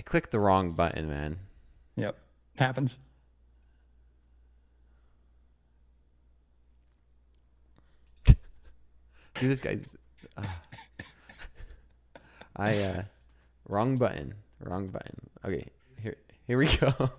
clicked the wrong button, man. Yep. Happens. Dude, this guy's... wrong button. Okay, here we go.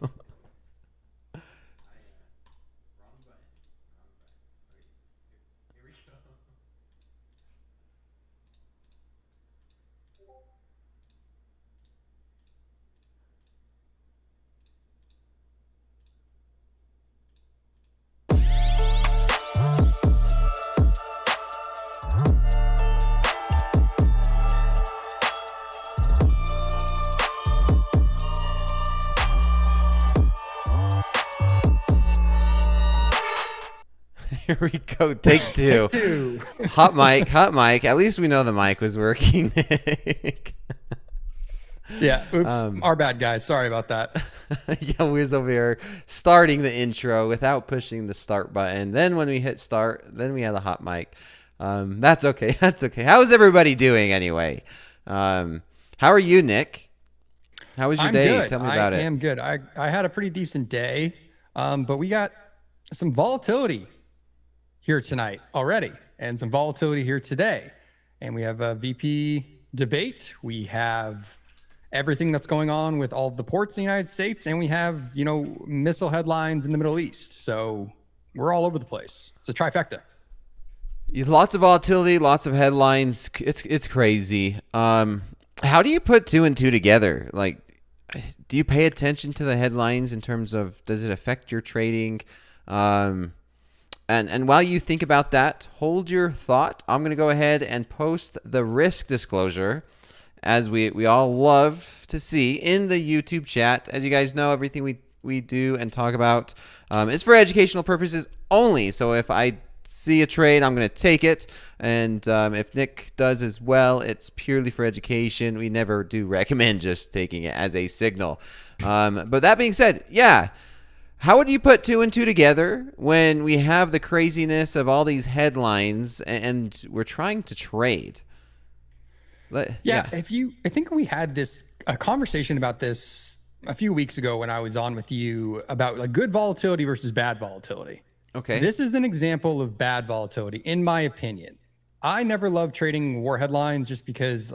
Here we go. Take two. Take two. Hot mic. At least we know the mic was working. Yeah. Oops. Our bad, guys. Sorry about that. Yeah, we was over here starting the intro without pushing the start button. Then when we hit start, then we had a hot mic. That's okay. How is everybody doing anyway? How are you, Nick? How was your day? Good. Tell me about it. I am good. I had a pretty decent day, but we got some volatility here tonight already and some volatility here today. And we have a VP debate. We have everything that's going on with all of the ports in the United States. And we have, missile headlines in the Middle East. So we're all over the place. It's a trifecta. Lots of volatility, lots of headlines. It's crazy. How do you put two and two together? Like, do you pay attention to the headlines in terms of, does it affect your trading? And while you think about that, hold your thought. I'm going to go ahead and post the risk disclosure, as we all love to see, in the YouTube chat. As you guys know, everything we do and talk about is for educational purposes only. So if I see a trade, I'm going to take it. And if Nick does as well, it's purely for education. We never do recommend just taking it as a signal. But that being said, yeah. How would you put two and two together when we have the craziness of all these headlines and we're trying to trade? Yeah. I think we had a conversation about this a few weeks ago when I was on with you about like good volatility versus bad volatility. Okay. This is an example of bad volatility, in my opinion. I never love trading war headlines just because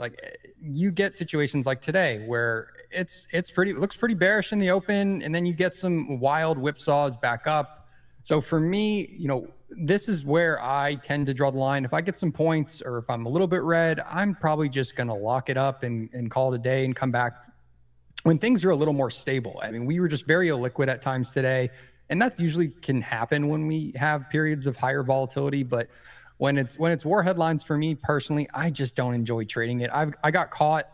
you get situations like today where it looks pretty bearish in the open, and then you get some wild whipsaws back up. So for me, this is where I tend to draw the line. If I get some points or if I'm a little bit red, I'm probably just going to lock it up and call it a day and come back when things are a little more stable. I mean, we were just very illiquid at times today, and that usually can happen when we have periods of higher volatility. But when it's war headlines, for me personally, I just don't enjoy trading it. I got caught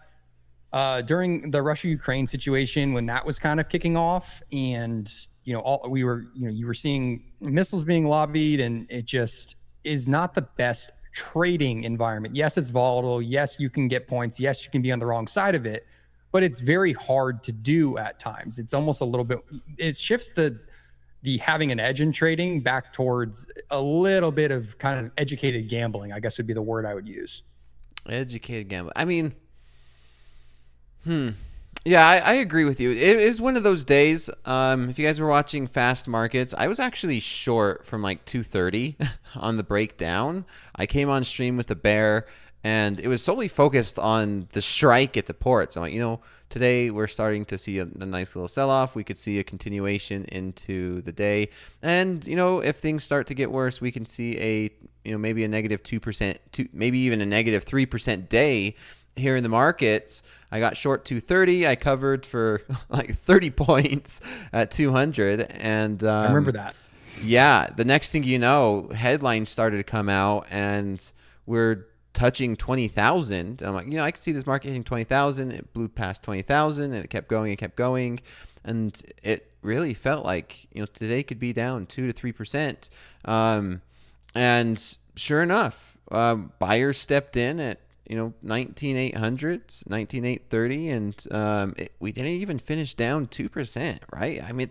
during the Russia-Ukraine situation when that was kind of kicking off, and you were seeing missiles being lobbied, and it just is not the best trading environment. Yes, it's volatile. Yes, you can get points. Yes, you can be on the wrong side of it, but it's very hard to do at times. It's almost a little bit, it shifts the having an edge in trading back towards a little bit of kind of educated gambling, I guess would be the word I would use. Educated gambling. I mean, yeah, I agree with you. It is one of those days. If you guys were watching Fast Markets, I was actually short from like 2:30 on the breakdown. I came on stream with a bear, and it was solely focused on the strike at the ports. I'm like, today we're starting to see a nice little sell-off. We could see a continuation into the day. And, if things start to get worse, we can see maybe a negative 2%, maybe even a negative 3% day here in the markets. I got short 230. I covered for like 30 points at 200. And I remember that. Yeah. The next thing you know, headlines started to come out, and we're touching 20,000. I'm like, I could see this market hitting 20,000. It blew past 20,000, and it kept going. And it really felt like, today could be down 2 to 3%. And sure enough, buyers stepped in at, 19,800, 19,830, and we didn't even finish down 2%, right? I mean,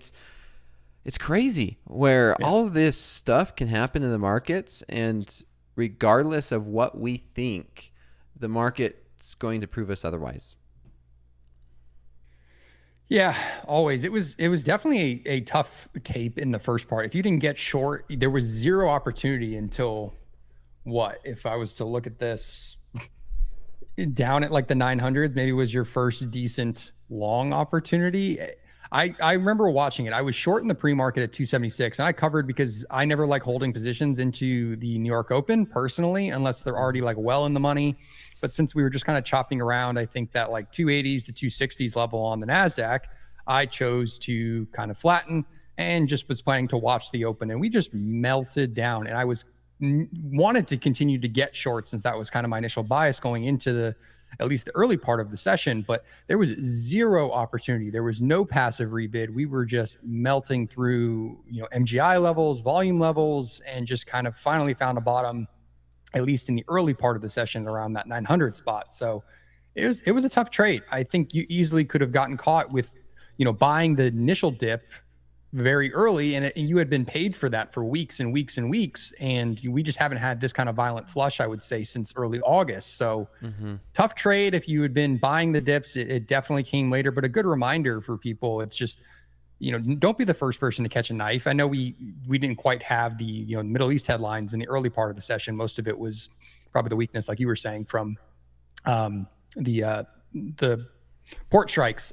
it's crazy where all of this stuff can happen in the markets, and regardless of what we think, the market's going to prove us otherwise. Yeah, always. It was definitely a tough tape in the first part. If you didn't get short, there was zero opportunity until what? If I was to look at this down at like the 900s, maybe was your first decent long opportunity. I remember watching it. I was short in the pre-market at 276 and I covered because I never like holding positions into the New York Open personally, unless they're already like well in the money. But since we were just kind of chopping around, I think that like 280s to 260s level on the NASDAQ, I chose to kind of flatten and just was planning to watch the open. And we just melted down. And I was wanted to continue to get short since that was kind of my initial bias going into the at least the early part of the session, but there was zero opportunity. There was no passive rebid. We were just melting through, MGI levels, volume levels, and just kind of finally found a bottom, at least in the early part of the session around that 900 spot. So it was a tough trade. I think you easily could have gotten caught with, buying the initial dip very early, and you had been paid for that for weeks and weeks and weeks, and we just haven't had this kind of violent flush, I would say, since early August. So tough trade. If you had been buying the dips, it definitely came later, but a good reminder for people. It's just, don't be the first person to catch a knife. I know we didn't quite have the Middle East headlines in the early part of the session. Most of it was probably the weakness, like you were saying, from the port strikes.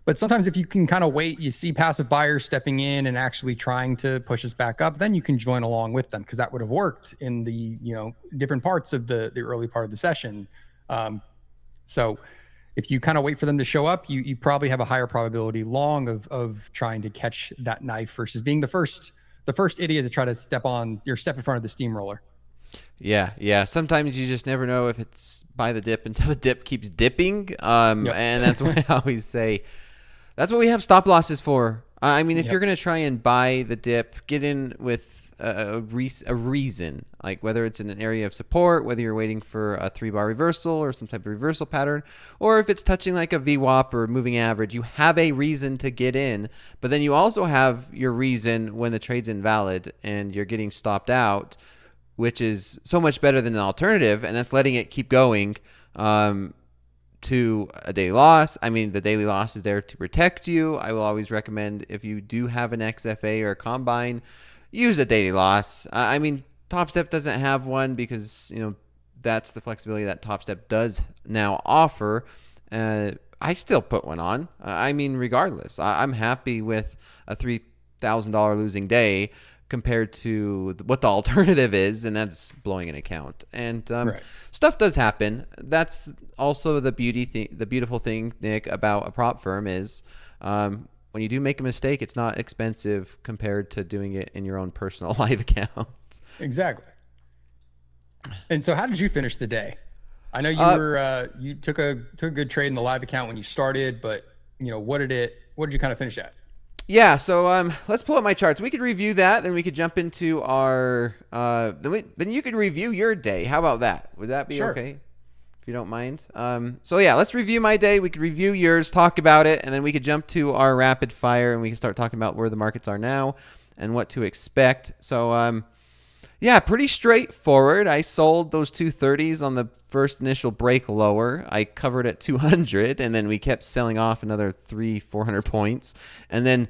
But sometimes if you can kind of wait, you see passive buyers stepping in and actually trying to push us back up, then you can join along with them, because that would have worked in the different parts of the early part of the session. So if you kind of wait for them to show up, you probably have a higher probability long of trying to catch that knife versus being the first idiot to try to step in front of the steamroller. Yeah. Sometimes you just never know if it's buy the dip until the dip keeps dipping. Yep. And that's what I always say. That's what we have stop losses for. I mean, if you're going to try and buy the dip, get in with a reason, like whether it's in an area of support, whether you're waiting for a 3-bar reversal or some type of reversal pattern, or if it's touching like a VWAP or moving average, you have a reason to get in. But then you also have your reason when the trade's invalid and you're getting stopped out, which is so much better than an alternative, and that's letting it keep going to a daily loss. I mean, the daily loss is there to protect you. I will always recommend, if you do have an XFA or a combine, use a daily loss. I mean, Topstep doesn't have one because, that's the flexibility that Topstep does now offer. I still put one on. I mean, regardless, I'm happy with a $3,000 losing day compared to what the alternative is, and that's blowing an account. And stuff does happen. That's also the beautiful thing, Nick, about a prop firm is when you do make a mistake, it's not expensive compared to doing it in your own personal live account. Exactly. And so how did you finish the day? I know you took a good trade in the live account when you started, but what did you kind of finish at? Yeah, so let's pull up my charts. We could review that, then we could jump into our then you could review your day. How about that? Would that be okay? If you don't mind. So yeah, let's review my day. We could review yours, talk about it, and then we could jump to our rapid fire and we can start talking about where the markets are now and what to expect. So yeah, pretty straightforward. I sold those 230s on the first initial break lower. I covered at 200, and then we kept selling off another 400 points. And then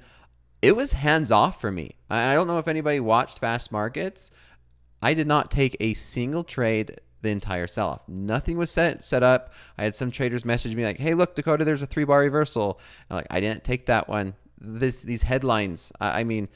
it was hands off for me. I don't know if anybody watched Fast Markets. I did not take a single trade the entire sell-off. Nothing was set up. I had some traders message me like, hey, look, Dakota, there's a 3-bar reversal. I'm like, I didn't take that one. These headlines, I mean,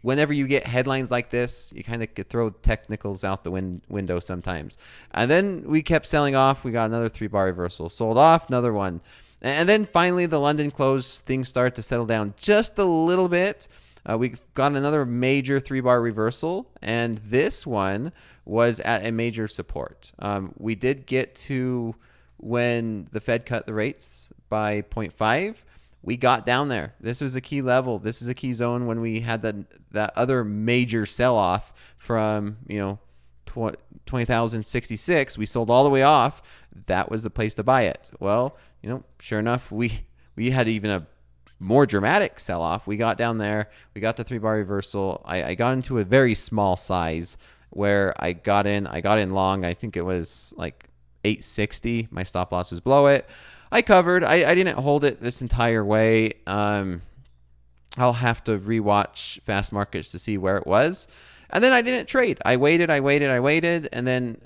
whenever you get headlines like this, you kind of throw technicals out the window sometimes. And then we kept selling off. We got another 3-bar reversal. Sold off, another one. And then finally, the London close, things start to settle down just a little bit. We got another major 3-bar reversal, and this one was at a major support. We did get to when the Fed cut the rates by 0.5. We got down there. This was a key level. This is a key zone when we had that other major sell-off from 20,066. We sold all the way off. That was the place to buy it. Well, sure enough, we had even a more dramatic sell-off. We got down there. We got the 3-bar reversal. I got into a very small size where I got in long. I think it was like 860. My stop loss was below it. I covered. I didn't hold it this entire way. I'll have to rewatch fast markets to see where it was. And then I didn't trade. I waited. And then,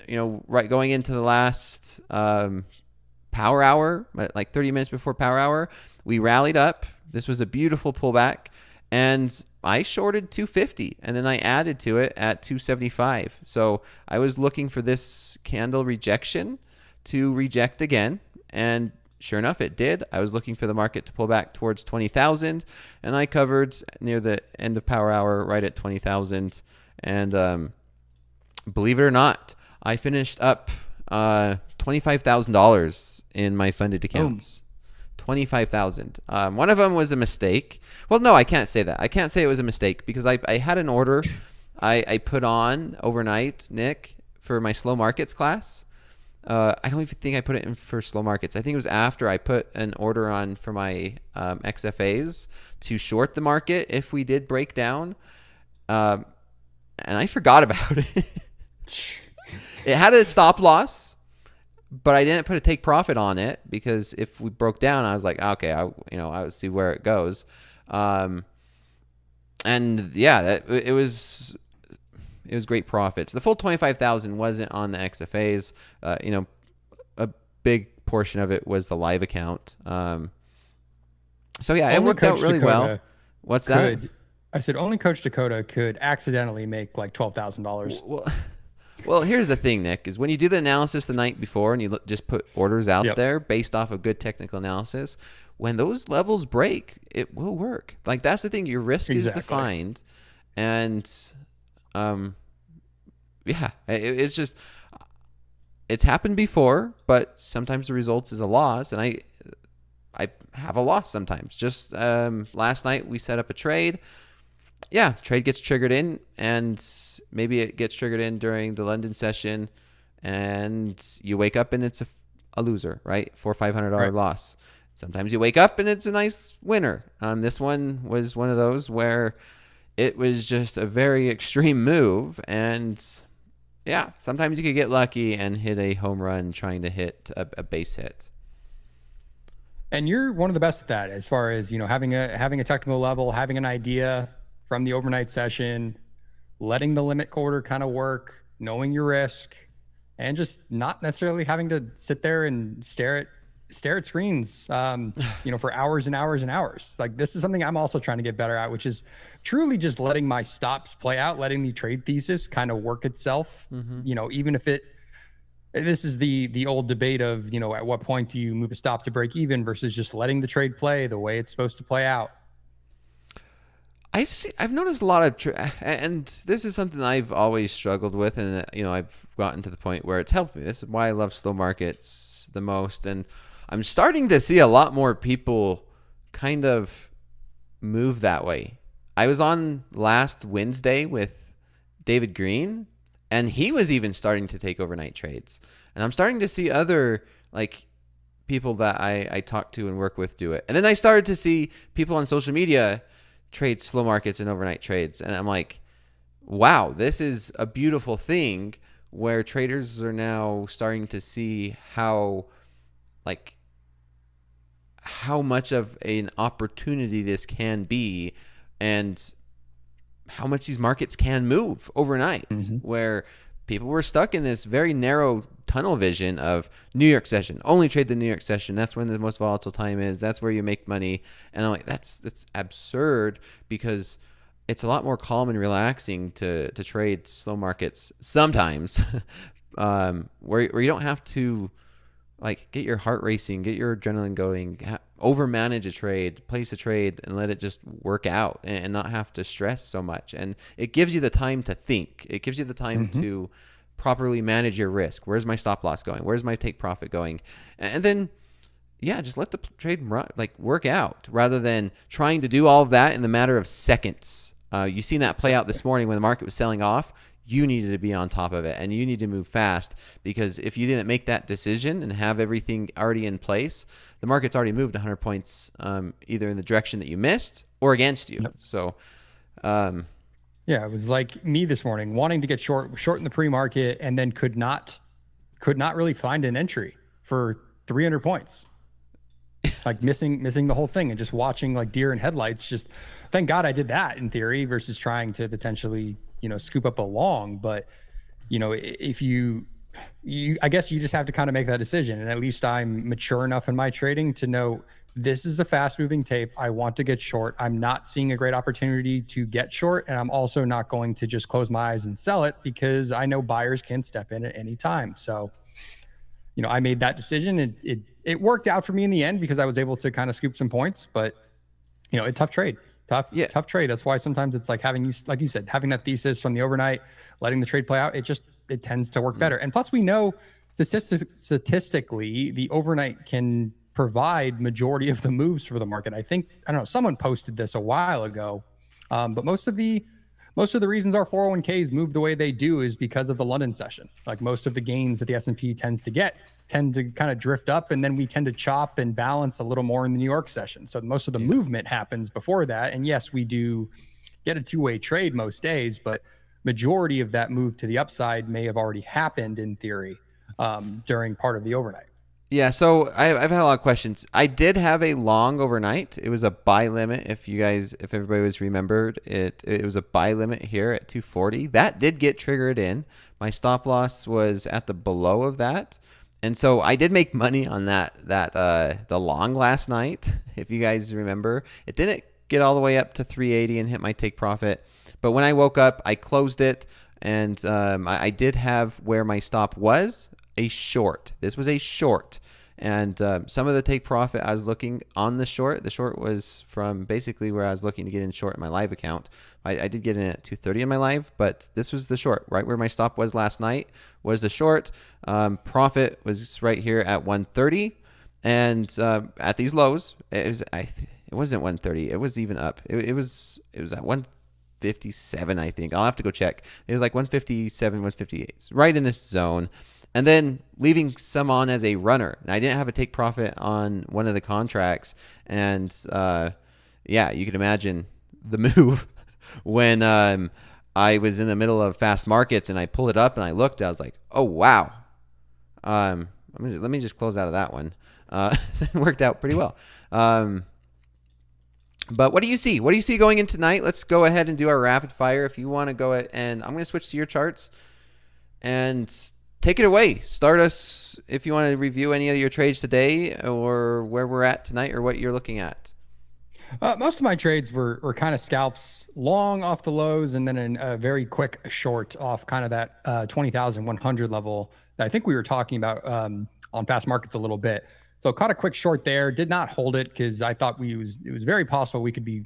right going into the last power hour, like 30 minutes before power hour, we rallied up. This was a beautiful pullback. And I shorted 250 and then I added to it at 275. So I was looking for this candle rejection to reject again. And sure enough, it did. I was looking for the market to pull back towards 20,000 and I covered near the end of power hour right at 20,000. And believe it or not, I finished up $25,000 in my funded accounts. 25,000. One of them was a mistake. Well, no, I can't say that. I can't say it was a mistake because I had an order I put on overnight, Nick, for my slow markets class. I don't even think I put it in for slow markets. I think it was after I put an order on for my XFAs to short the market if we did break down. And I forgot about it. It had a stop loss, but I didn't put a take profit on it because if we broke down, I was like, okay, I would see where it goes. And yeah, it was great profits. The full 25,000 wasn't on the XFAs. A big portion of it was the live account. So yeah, it worked out really well. What's that? I said only Coach Dakota could accidentally make like $12,000. Well, here's the thing, Nick, is when you do the analysis the night before and you just put orders out there based off of good technical analysis, when those levels break, it will work. Like that's the thing. Your risk is defined. And it's just, it's happened before, but sometimes the results is a loss. And I have a loss sometimes. Just last night we set up a trade. Yeah, trade gets triggered in, and maybe it gets triggered in during the London session, and you wake up and it's a loser, right? $400-$500 loss. Sometimes you wake up and it's a nice winner. This one was one of those where it was just a very extreme move, and yeah, sometimes you could get lucky and hit a home run trying to hit a base hit. And you're one of the best at that, as far as having a technical level, having an idea from the overnight session, letting the limit order kind of work, knowing your risk, and just not necessarily having to sit there and stare at screens, for hours and hours and hours. Like this is something I'm also trying to get better at, which is truly just letting my stops play out, letting the trade thesis kind of work itself. Even if this is the old debate of, at what point do you move a stop to break even versus just letting the trade play the way it's supposed to play out. I've noticed a lot of, and this is something I've always struggled with, and I've gotten to the point where it's helped me. This is why I love slow markets the most, and I'm starting to see a lot more people kind of move that way. I was on last Wednesday with David Green, and he was even starting to take overnight trades, and I'm starting to see other people that I talk to and work with do it, and then I started to see people on social media trade slow markets and overnight trades. And I'm like, wow, this is a beautiful thing where traders are now starting to see how much of an opportunity this can be and how much these markets can move overnight, where people were stuck in this very narrow tunnel vision of New York session, only trade the New York session. That's when the most volatile time is. That's where you make money. And I'm like, that's absurd, because it's a lot more calm and relaxing to trade slow markets sometimes, where you don't have to get your heart racing, get your adrenaline going, overmanage a trade, place a trade, and let it just work out and not have to stress so much. And it gives you the time to think. It gives you the time to properly manage your risk. Where's my stop loss going? Where's my take profit going? And then, just let the trade work out rather than trying to do all of that in the matter of seconds. You seen that play out this morning when the market was selling off. You needed to be on top of it, and you need to move fast, because if you didn't make that decision and have everything already in place, the market's already moved 100 points, either in the direction that you missed or against you. Yep. So, it was like me this morning, wanting to get short in the pre-market, and then could not could not really find an entry for 300 points. Like missing the whole thing and just watching like deer in headlights. Just thank God I did that in theory versus trying to potentially, scoop up a long. But, if you I guess you just have to kind of make that decision. And at least I'm mature enough in my trading to know this is a fast moving tape. I want to get short. I'm not seeing a great opportunity to get short. And I'm also not going to just close my eyes and sell it because I know buyers can step in at any time. So, I made that decision. It worked out for me in the end because I was able to kind of scoop some points, but a tough trade. Tough trade. That's why sometimes it's like like you said, having that thesis from the overnight, letting the trade play out, it tends to work better. And plus we know statistically the overnight can provide majority of the moves for the market. I don't know, someone posted this a while ago, but most of the reasons our 401ks move the way they do is because of the London session. Like most of the gains that the S&P tend to kind of drift up, and then we tend to chop and balance a little more in the New York session. So most of the movement happens before that. And yes, we do get a two-way trade most days, but majority of that move to the upside may have already happened in theory during part of the overnight. Yeah, so I've had a lot of questions. I did have a long overnight. It was a buy limit. If everybody was remembered, it was a buy limit here at 240. That did get triggered in. My stop loss was at the below of that. And so I did make money on the long last night. If you guys remember, it didn't get all the way up to 380 and hit my take profit. But when I woke up, I closed it, and I did have where my stop was a short. This was a short. And some of the take profit I was looking on the short. The short was from basically where I was looking to get in short in my live account. I did get in at 230 in my live, but this was the short. Right where my stop was last night was the short. Profit was right here at 130. And at these lows, it wasn't 130. It was even up. It was at 157, I think. I'll have to go check. It was like 157, 158. Right in this zone. And then leaving some on as a runner. And I didn't have a take profit on one of the contracts. And you can imagine the move when I was in the middle of fast markets and I pulled it up and I looked. I was like, oh, wow. Let me just close out of that one. It worked out pretty well. But what do you see? What do you see going in tonight? Let's go ahead and do our rapid fire. If you want to go ahead, and I'm going to switch to your charts and take it away. Start us if you want to review any of your trades today or where we're at tonight or what you're looking at. Most of my trades were kind of scalps long off the lows and then a very quick short off kind of that 20,100 level that I think we were talking about on fast markets a little bit. So caught a quick short there, did not hold it because I thought it was very possible we could be,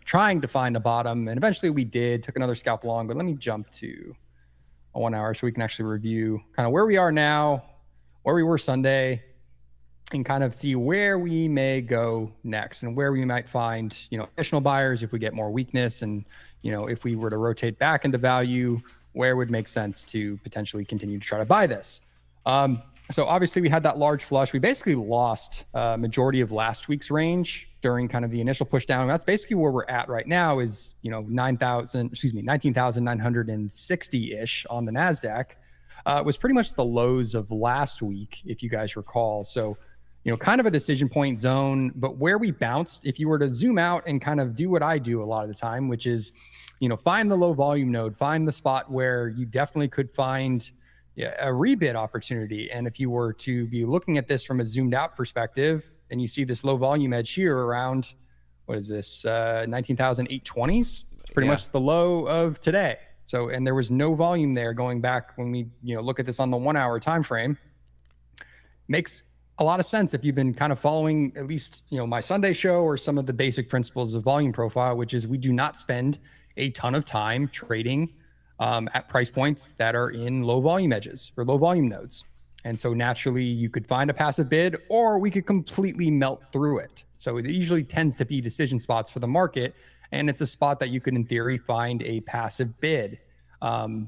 trying to find a bottom, and eventually we did. Took another scalp long, but let me jump to a 1 hour so we can actually review kind of where we are now, where we were Sunday, and kind of see where we may go next and where we might find, additional buyers if we get more weakness, and if we were to rotate back into value, where it would make sense to potentially continue to try to buy this. So obviously we had that large flush. We basically lost majority of last week's range during kind of the initial push down. That's basically where we're at right now is, 19,960-ish on the NASDAQ. Was pretty much the lows of last week, if you guys recall. So, kind of a decision point zone, but where we bounced, if you were to zoom out and kind of do what I do a lot of the time, which is, find the low volume node, find the spot where you definitely could find a rebid opportunity. And if you were to be looking at this from a zoomed out perspective and you see this low volume edge here around, what is this, 19,820s? It's pretty much the low of today. So, and there was no volume there going back when we, look at this on the 1 hour time frame. Makes a lot of sense if you've been kind of following at least, my Sunday show or some of the basic principles of volume profile, which is we do not spend a ton of time trading at price points that are in low volume edges or low volume nodes. And so naturally you could find a passive bid or we could completely melt through it. So it usually tends to be decision spots for the market. And it's a spot that you could in theory find a passive bid. I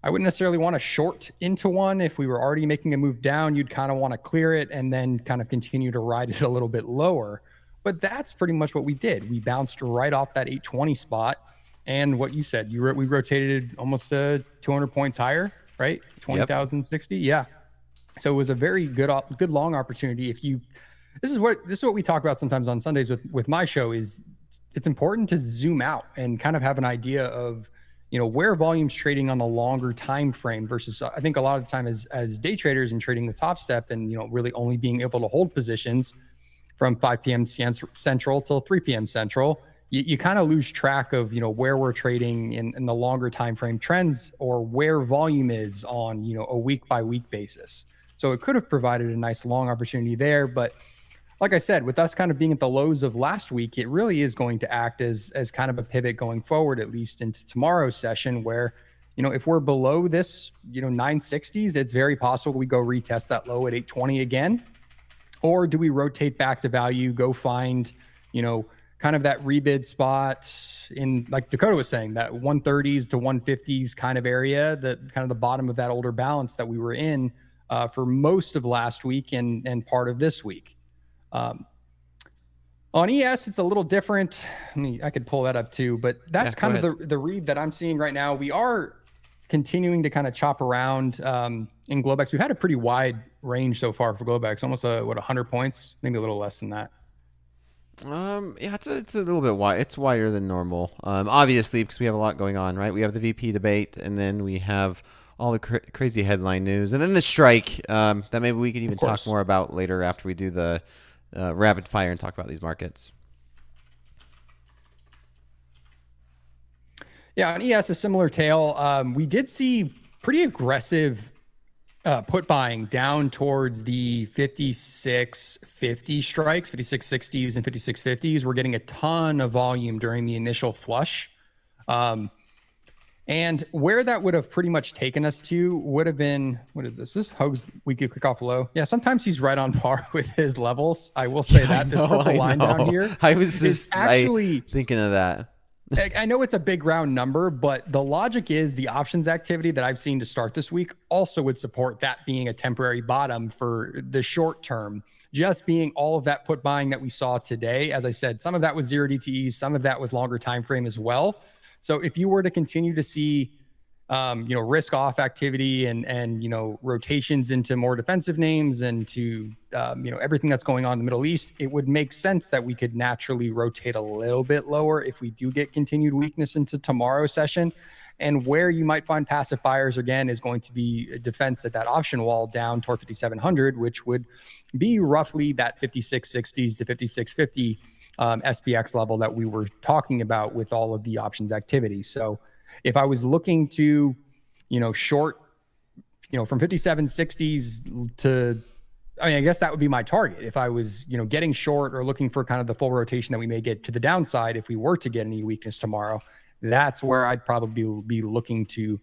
wouldn't necessarily want to short into one. If we were already making a move down, you'd kind of want to clear it and then kind of continue to ride it a little bit lower. But that's pretty much what we did. We bounced right off that 820 spot. And what you said, we rotated almost 200 points higher, right? 20,060. Yep. Yeah. So it was a very good long opportunity. This is what we talk about sometimes on Sundays with my show, is it's important to zoom out and kind of have an idea of, where volume's trading on the longer time frame versus, I think a lot of the time as day traders and trading with Topstep and, really only being able to hold positions from 5 p.m. Central till 3 p.m. Central, you kind of lose track of, where we're trading in the longer time frame trends, or where volume is on, a week by week basis. So it could have provided a nice long opportunity there. But like I said, with us kind of being at the lows of last week, it really is going to act as kind of a pivot going forward, at least into tomorrow's session, where, if we're below this, 960s, it's very possible we go retest that low at 820 again. Or do we rotate back to value, go find, kind of that rebid spot in, like Dakota was saying, that 130s to 150s kind of area, that kind of the bottom of that older balance that we were in for most of last week and part of this week. On ES, it's a little different. I could pull that up too, but that's kind of the read that I'm seeing right now. We are continuing to kind of chop around in Globex. We've had a pretty wide range so far for Globex, almost 100 points, maybe a little less than that. Yeah, it's a little bit wide. It's wider than normal. Obviously, because we have a lot going on, right? We have the VP debate, and then we have all the crazy headline news, and then the strike that maybe we could even talk more about later after we do the rapid fire and talk about these markets. Yeah, on ES, a similar tale. We did see pretty aggressive put buying down towards the 56.50 strikes, 56.60s and 56.50s. We're getting a ton of volume during the initial flush. And where that would have pretty much taken us to would have been, what is this? This Hoag's weekly click off low. Yeah, sometimes he's right on par with his levels. I will say that. This purple line down here. I was just actually thinking of that. I know it's a big round number, but the logic is the options activity that I've seen to start this week also would support that being a temporary bottom for the short term. Just being all of that put buying that we saw today. As I said, some of that was 0 DTE, some of that was longer time frame as well. So if you were to continue to see, risk off activity and rotations into more defensive names and to, everything that's going on in the Middle East, it would make sense that we could naturally rotate a little bit lower if we do get continued weakness into tomorrow's session. And where you might find passive buyers again is going to be a defense at that option wall down toward 5,700, which would be roughly that 56.60s to 56.50 SPX level that we were talking about with all of the options activity. So if I was looking to, short, from 57.60s to, I guess that would be my target. If I was, getting short or looking for kind of the full rotation that we may get to the downside, if we were to get any weakness tomorrow, that's where I'd probably be looking to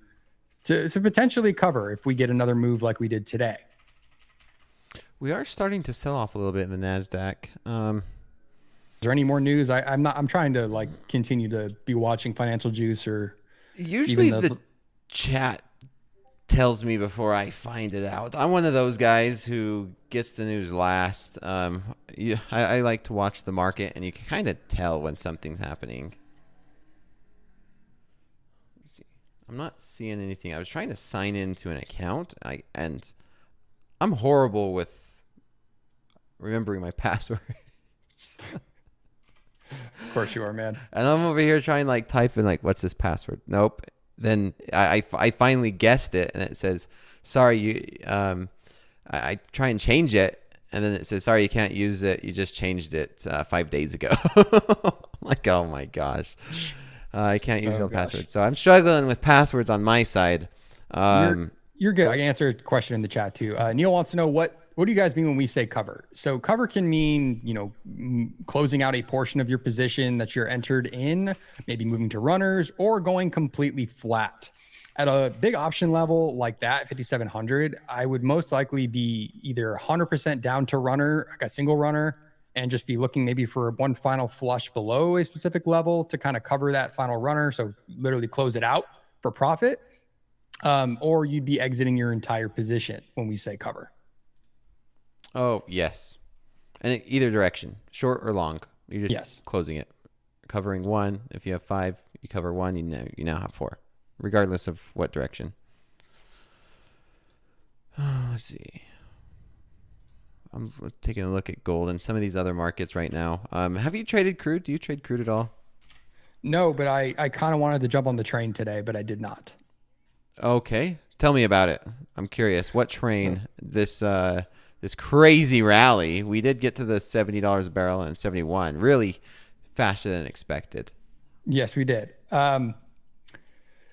potentially cover if we get another move like we did today. We are starting to sell off a little bit in the NASDAQ. Is there any more news? I'm trying to continue to be watching Financial Juice or usually the chat tells me before I find it out. I'm one of those guys who gets the news last. I like to watch the market, and you can kind of tell when something's happening. Let's see. I'm not seeing anything. I was trying to sign into an account, and I'm horrible with remembering my passwords. Of course you are, man. And I'm over here trying to type in what's this password? Nope. Then I finally guessed it, and it says, sorry, you. I try and change it, and then it says, sorry, you can't use it. You just changed it 5 days ago. I'm oh my gosh, I can't use no password. So I'm struggling with passwords on my side. You're good. I can answer a question in the chat too. Neil wants to know what do you guys mean when we say cover? So cover can mean, closing out a portion of your position that you're entered in, maybe moving to runners or going completely flat. At a big option level like that, 5,700, I would most likely be either 100% down to runner, like a single runner, and just be looking maybe for one final flush below a specific level to kind of cover that final runner. So literally close it out for profit. Or you'd be exiting your entire position when we say cover. Oh, yes. And either direction, short or long. You're just closing it. Covering one. If you have 5, you cover 1, you now have 4, regardless of what direction. Let's see. I'm taking a look at gold and some of these other markets right now. Have you traded crude? Do you trade crude at all? No, but I kind of wanted to jump on the train today, but I did not. Okay, tell me about it. I'm curious. What train? This crazy rally. We did get to the $70 a barrel and 71. Really faster than expected. Yes, we did.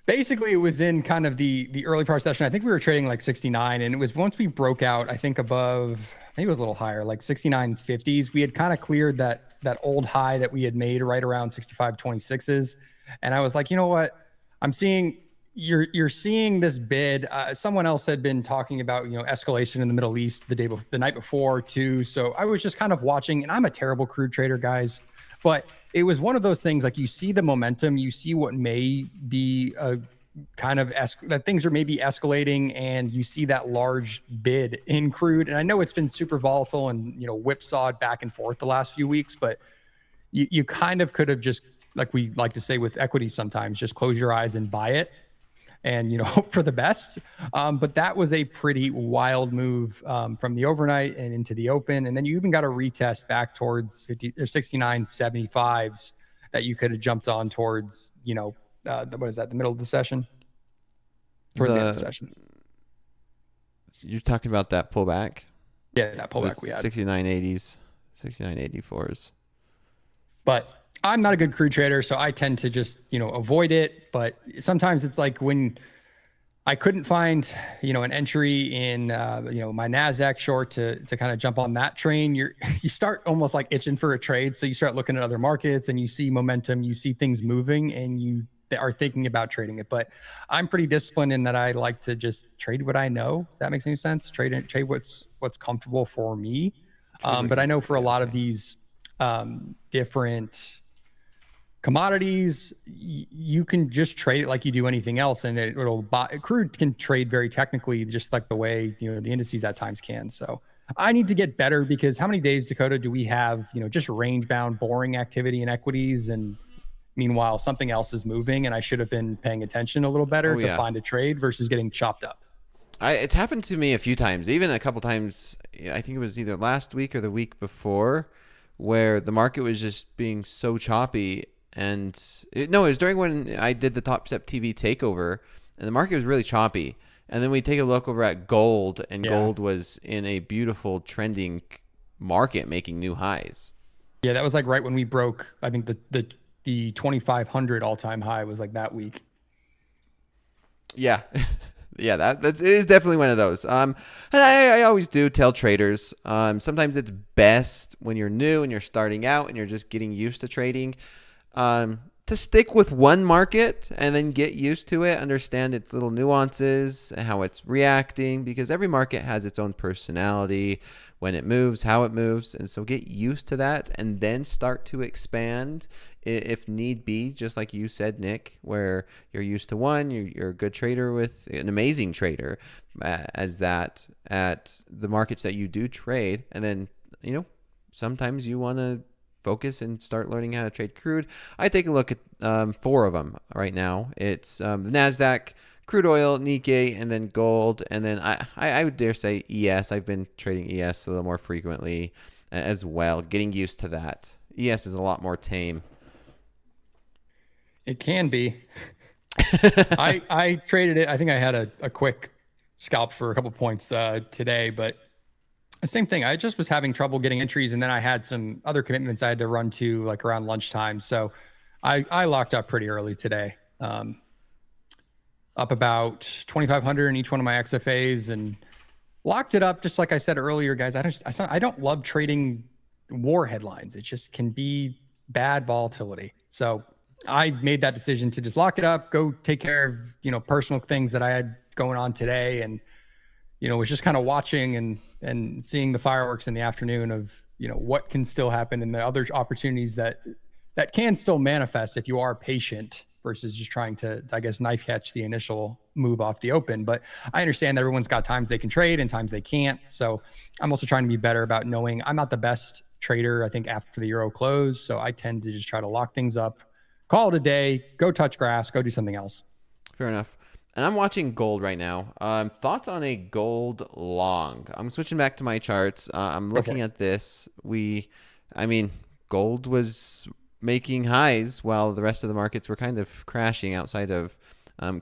Basically, it was in kind of the early part of the session. I think we were trading like 69, and it was once we broke out, I think above, I think it was a little higher, like 69.50s. We had kind of cleared that old high that we had made right around 65.26s, and I was like, you know what? I'm seeing you're seeing this bid. Someone else had been talking about escalation in the Middle East the night before too. So I was just kind of watching, and I'm a terrible crude trader, guys. But it was one of those things, like you see the momentum, you see what may be a kind of that things are maybe escalating, and you see that large bid in crude. And I know it's been super volatile and whipsawed back and forth the last few weeks, but you kind of could have just, like we like to say with equity sometimes, just close your eyes and buy it and hope for the best. But that was a pretty wild move from the overnight and into the open. And then you even got a retest back towards 50 or 69.75s that you could have jumped on towards, what is that, the middle of the session? Towards the end of the session. You're talking about that pullback? Yeah, that pullback we had. 69.80s, 69.84s. But I'm not a good crude trader, so I tend to just, avoid it. But sometimes it's like when I couldn't find, an entry in, my NASDAQ short to kind of jump on that train, you start almost like itching for a trade. So you start looking at other markets and you see momentum, you see things moving, and you are thinking about trading it. But I'm pretty disciplined in that I like to just trade what I know. If that makes any sense. Trade what's comfortable for me. But I know for a lot of these different commodities, you can just trade it like you do anything else, and crude can trade very technically, just like the way the indices at times can. So I need to get better, because how many days, Dakota, do we have just range bound boring activity in equities, and meanwhile something else is moving, and I should have been paying attention a little better to find a trade versus getting chopped up. It's happened to me a few times, even a couple times. I think it was either last week or the week before, where the market was just being so choppy. And it was during when I did the TopstepTV takeover, and the market was really choppy. And then we take a look over at gold, and gold was in a beautiful trending market, making new highs. Yeah, that was like right when we broke, I think the 2,500 all-time high was like that week. Yeah. Yeah, that is definitely one of those. And I always do tell traders, sometimes it's best when you're new and you're starting out and you're just getting used to trading, to stick with one market and then get used to it, understand its little nuances, how it's reacting, because every market has its own personality, when it moves, how it moves. And so get used to that and then start to expand if need be, just like you said, Nick, where you're used to one, you're a good trader, with an amazing trader as that at the markets that you do trade. And then, sometimes you want to focus and start learning how to trade crude. I take a look at 4 of them right now. It's the NASDAQ, crude oil, Nikkei, and then gold. And then I would dare say ES. I've been trading ES a little more frequently as well, getting used to that. ES is a lot more tame. It can be. I traded it. I think I had a quick scalp for a couple points today, but the same thing. I just was having trouble getting entries, and then I had some other commitments I had to run to, like around lunchtime. So I locked up pretty early today, up about 2,500 in each one of my XFAs, and locked it up. Just like I said earlier, guys, I don't love trading war headlines. It just can be bad volatility. So I made that decision to just lock it up, go take care of, personal things that I had going on today. And, was just kind of watching and seeing the fireworks in the afternoon of, what can still happen, and the other opportunities that can still manifest if you are patient, versus just trying to, I guess, knife catch the initial move off the open. But I understand that everyone's got times they can trade and times they can't. So I'm also trying to be better about knowing I'm not the best trader, I think, after the Euro close. So I tend to just try to lock things up, call it a day, go touch grass, go do something else. Fair enough. And I'm watching gold right now. Thoughts on a gold long? I'm switching back to my charts. I'm Go for looking it. at this. I mean, gold was making highs while the rest of the markets were kind of crashing outside of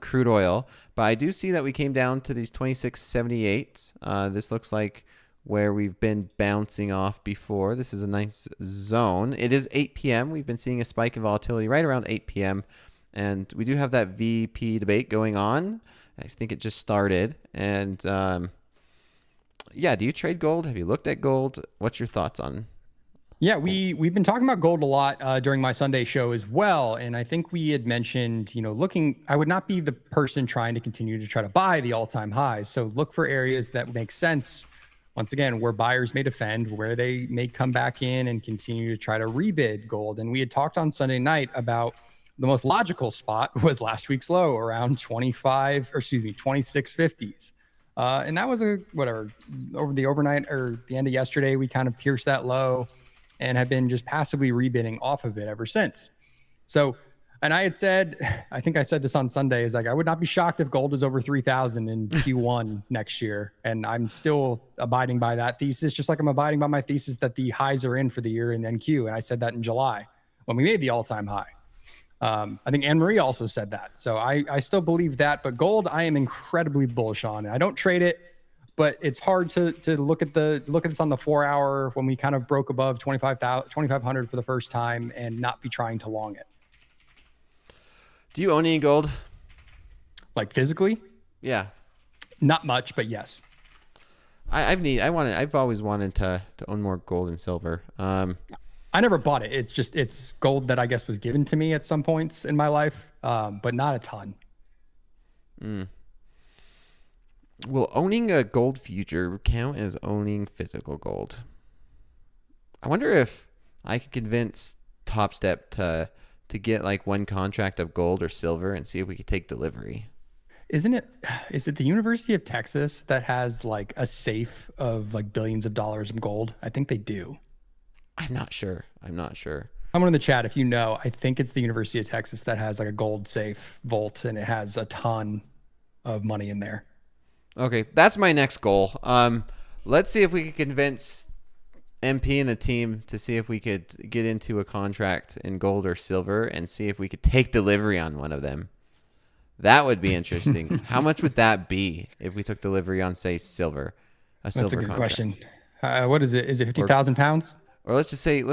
crude oil. But I do see that we came down to these 26.78. This looks like where we've been bouncing off before. This is a nice zone. It is 8 p.m. We've been seeing a spike in volatility right around 8 p.m. And we do have that VP debate going on. I think it just started. And yeah, do you trade gold? Have you looked at gold? What's your thoughts on? Yeah, we've been talking about gold a lot during my Sunday show as well, and I think we had mentioned, looking. I would not be the person trying to continue to try to buy the all-time highs. So look for areas that make sense. Once again, where buyers may defend, where they may come back in and continue to try to rebid gold. And we had talked on Sunday night about the most logical spot was last week's low around 26.50s. And that was over the overnight or the end of yesterday, we kind of pierced that low and have been just passively rebidding off of it ever since. So, and I had said, I think I said this on Sunday, is like, I would not be shocked if gold is over 3,000 in Q1 next year. And I'm still abiding by that thesis, just like I'm abiding by my thesis that the highs are in for the year in NQ. And I said that in July when we made the all-time high. I think Anne Marie also said that. So I still believe that, but gold, I am incredibly bullish on. I don't trade it, but it's hard to look at this on the 4 hour when we kind of broke above 2,500 for the first time and not be trying to long it. Do you own any gold? Like physically? Yeah. Not much, but yes. I've always wanted to own more gold and silver. I never bought it. It's gold that I guess was given to me at some points in my life, but not a ton. Will owning a gold future count as owning physical gold? I wonder if I could convince Topstep to get like one contract of gold or silver and see if we could take delivery. Is it the University of Texas that has like a safe of like billions of dollars in gold? I think they do. I'm not sure. Someone in the chat, if you know, I think it's the University of Texas that has like a gold safe vault and it has a ton of money in there. Okay, that's my next goal. Let's see if we can convince MP and the team to see if we could get into a contract in gold or silver and see if we could take delivery on one of them. That would be interesting. How much would that be if we took delivery on, say, silver? That's a good contract? question. What is it? Is it 50,000 pounds? Or let's just say,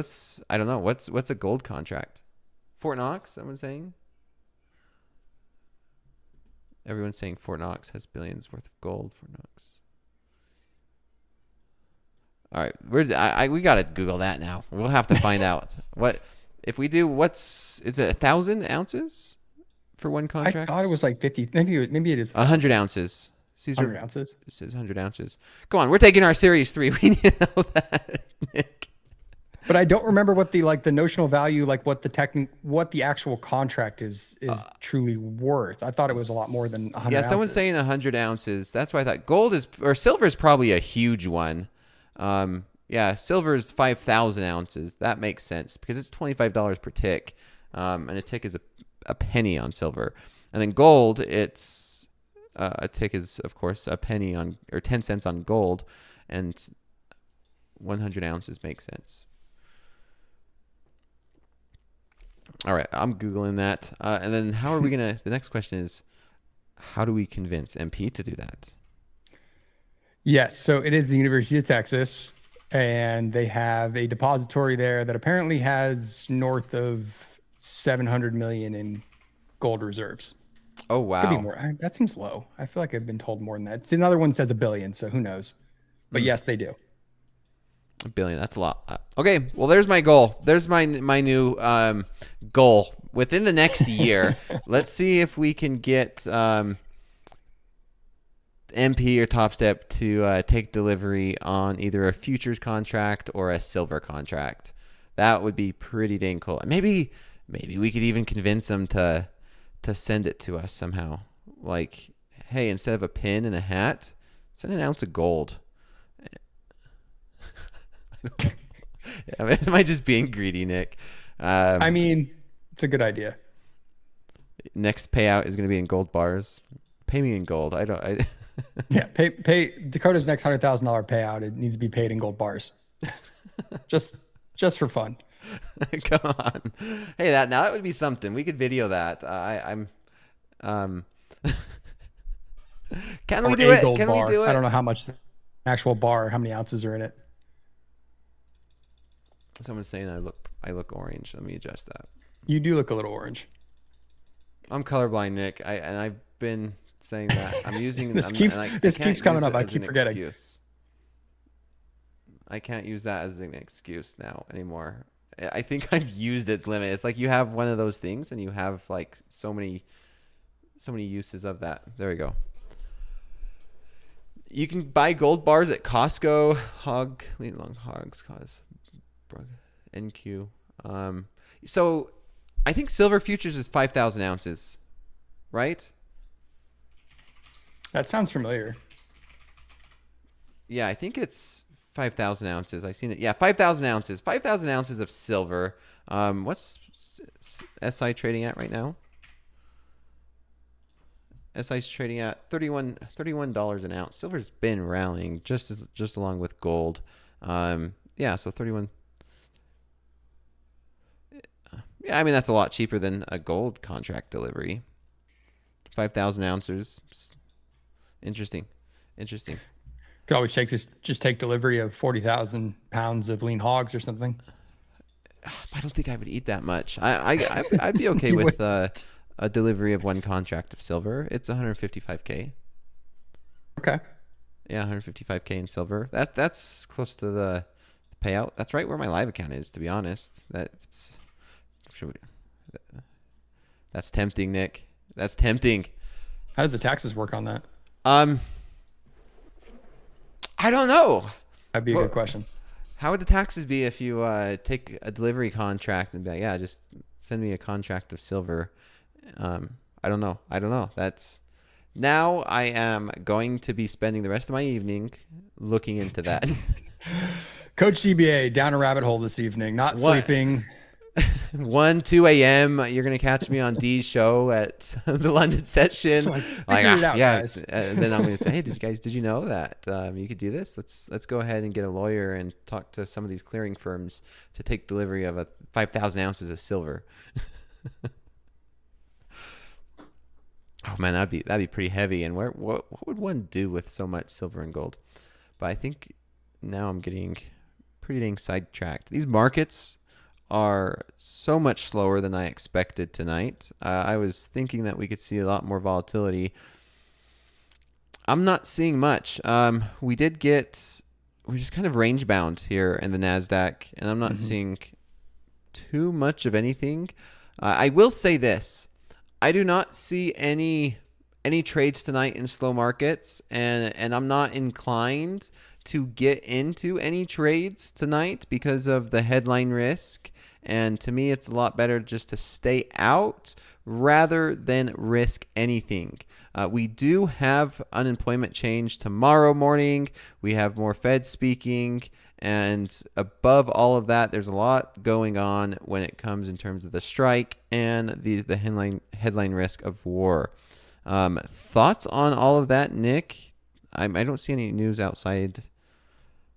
I don't know. What's a gold contract? Fort Knox, someone's saying? Everyone's saying Fort Knox has billions worth of gold. Fort Knox. All right, we gotta Google that now. We'll have to find out what if we do. Is it 1,000 ounces for one contract? I thought it was like 50. Maybe it is 100 ounces. Caesar, 100 ounces. It says 100 ounces. Come on, we're taking our Series 3. We need to know that, Nick. But I don't remember what the notional value, like what the actual contract is truly worth. I thought it was a lot more than 100 Yeah, ounces. someone's saying 100 ounces. That's why I thought silver is probably a huge one. Yeah, silver is 5,000 ounces. That makes sense because it's $25 per tick, and a tick is a penny on silver. And then gold, it's a tick is of course a penny on or 10 cents on gold, and 100 ounces makes sense. All right, I'm Googling that. And then how are we the next question is, how do we convince MP to do that? Yes, so it is the University of Texas, and they have a depository there that apparently has north of 700 million in gold reserves. Oh, wow. Could be more. That seems low. I feel like I've been told more than that. See, another one says $1 billion, so who knows? But yes, they do. $1 billion, that's a lot. Okay, well, there's my goal. There's my new goal. Within the next year, let's see if we can get MP or Topstep to take delivery on either a futures contract or a silver contract. That would be pretty dang cool. Maybe we could even convince them to send it to us somehow. Like, hey, instead of a pin and a hat, send an ounce of gold. Am I just being greedy, Nick? I mean, it's a good idea. Next payout is going to be in gold bars. pay me in gold. Yeah, pay Dakota's next $100,000 payout. It needs to be paid in gold bars, just for fun. Come on. Hey, that would be something. We could video that. I'm Can we do it? Gold Can bar. we do it? I don't know how much the actual bar, how many ounces are in it. Someone's saying I look orange. Let me adjust that. You do look a little orange. I'm colorblind, Nick. I've been saying that. I'm using this keeps coming up. I keep forgetting. Excuse. I can't use that as an excuse now anymore. I think I've used its limit. It's like you have one of those things and you have like so many uses of that. There we go. You can buy gold bars at Costco, Lean Long Hogs, NQ. So I think silver futures is 5,000 ounces, right? That sounds familiar. Yeah, I think it's 5,000 ounces. I seen it. Yeah, 5,000 ounces. 5,000 ounces of silver. What's SI trading at right now? SI's trading at $31 an ounce. Silver's been rallying just along with gold. Yeah, so 31. Yeah, I mean that's a lot cheaper than a gold contract delivery. 5,000 ounces. Interesting. Could always just take delivery of 40,000 pounds of lean hogs or something. I don't think I would eat that much. I'd be okay with a delivery of one contract of silver. It's 155K. Okay. Yeah, 155K in silver. That's close to the payout. That's right where my live account is, to be honest. That's tempting, Nick. That's tempting. How does the taxes work on that? I don't know. That'd be a good question. How would the taxes be if you take a delivery contract and be like, yeah, just send me a contract of silver? I don't know. Now I am going to be spending the rest of my evening looking into that. Coach DBA down a rabbit hole this evening, not sleeping. 2 a.m. You're gonna catch me on D's show at the London session. So guys. And then I'm gonna say, hey, did you know that you could do this? Let's go ahead and get a lawyer and talk to some of these clearing firms to take delivery of 5,000 ounces of silver. Oh man, that'd be pretty heavy. And what would one do with so much silver and gold? But I think now I'm getting pretty dang sidetracked. These markets are so much slower than I expected tonight. I was thinking that we could see a lot more volatility. I'm not seeing much. We we're just kind of range bound here in the NASDAQ, and I'm not seeing too much of anything. I will say this. I do not see any trades tonight in slow markets, and I'm not inclined to get into any trades tonight because of the headline risk. And to me, it's a lot better just to stay out rather than risk anything. We do have unemployment change tomorrow morning. We have more Fed speaking. And above all of that, there's a lot going on when it comes in terms of the strike and the headline risk of war. Thoughts on all of that, Nick? I don't see any news outside.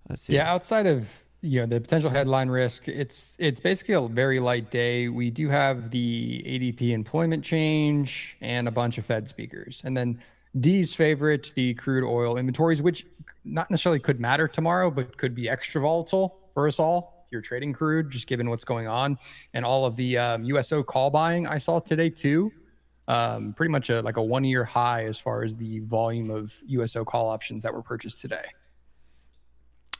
Let's see. Yeah, outside of the potential headline risk, it's basically a very light day. We do have the ADP employment change and a bunch of Fed speakers, and then D's favorite, the crude oil inventories, which not necessarily could matter tomorrow, but could be extra volatile for us all. If you're trading crude, just given what's going on, and all of the USO call buying I saw today too. Pretty much like a 1-year high as far as the volume of USO call options that were purchased today.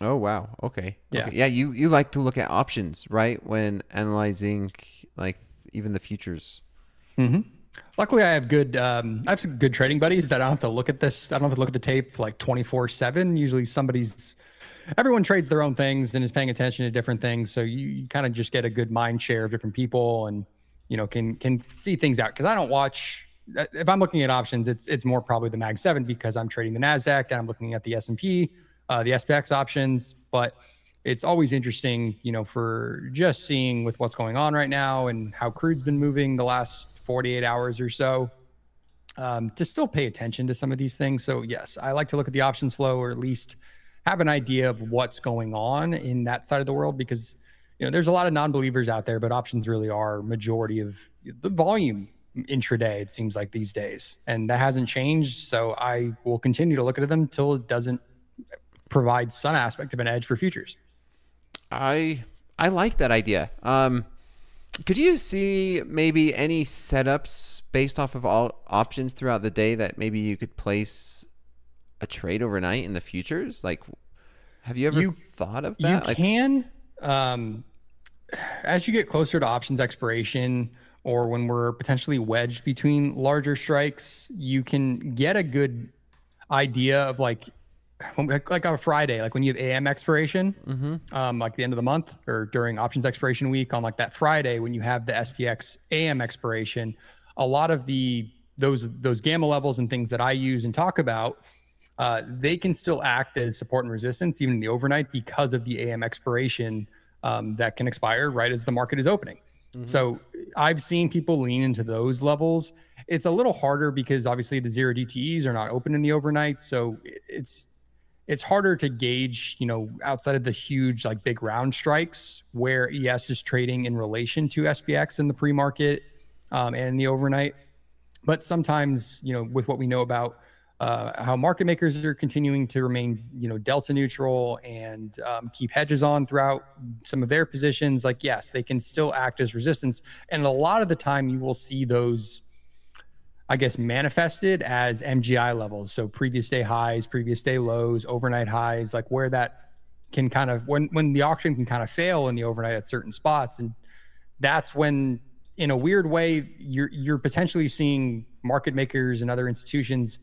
Oh, wow. Okay. Yeah. Okay. Yeah. You like to look at options, right? When analyzing like even the futures. Mm-hmm. Luckily, I have some good trading buddies that I don't have to look at this. I don't have to look at the tape like 24/7. Usually everyone trades their own things and is paying attention to different things. So you kind of just get a good mind share of different people and, can see things out. Cause I don't watch, if I'm looking at options, it's more probably the Mag 7 because I'm trading the NASDAQ and I'm looking at the S&P, the SPX options, but it's always interesting, for just seeing with what's going on right now and how crude's been moving the last 48 hours or so. to still pay attention to some of these things. So yes, I like to look at the options flow, or at least have an idea of what's going on in that side of the world, because there's a lot of non-believers out there, but options really are majority of the volume intraday, it seems like, these days, and that hasn't changed. So I will continue to look at them till it doesn't provide some aspect of an edge for futures. I like that idea. Could you see maybe any setups based off of all options throughout the day that maybe you could place a trade overnight in the futures? Like, have you ever thought of that? You can, as you get closer to options expiration, or when we're potentially wedged between larger strikes, you can get a good idea of like on a Friday, like when you have AM expiration, like the end of the month, or during options expiration week on like that Friday, when you have the SPX AM expiration, a lot of those gamma levels and things that I use and talk about, they can still act as support and resistance even in the overnight, because of the AM expiration that can expire right as the market is opening. So I've seen people lean into those levels. It's a little harder because obviously the 0 DTEs are not open in the overnight. So it's harder to gauge, outside of the huge, like big round strikes where ES is trading in relation to SPX in the pre-market and in the overnight. But sometimes, with what we know about how market makers are continuing to remain, delta neutral and keep hedges on throughout some of their positions, like, yes, they can still act as resistance. And a lot of the time you will see those, I guess, manifested as MGI levels. So previous day highs, previous day lows, overnight highs, like where that can kind of, when the auction can kind of fail in the overnight at certain spots. And that's when, in a weird way, you're potentially seeing market makers and other institutions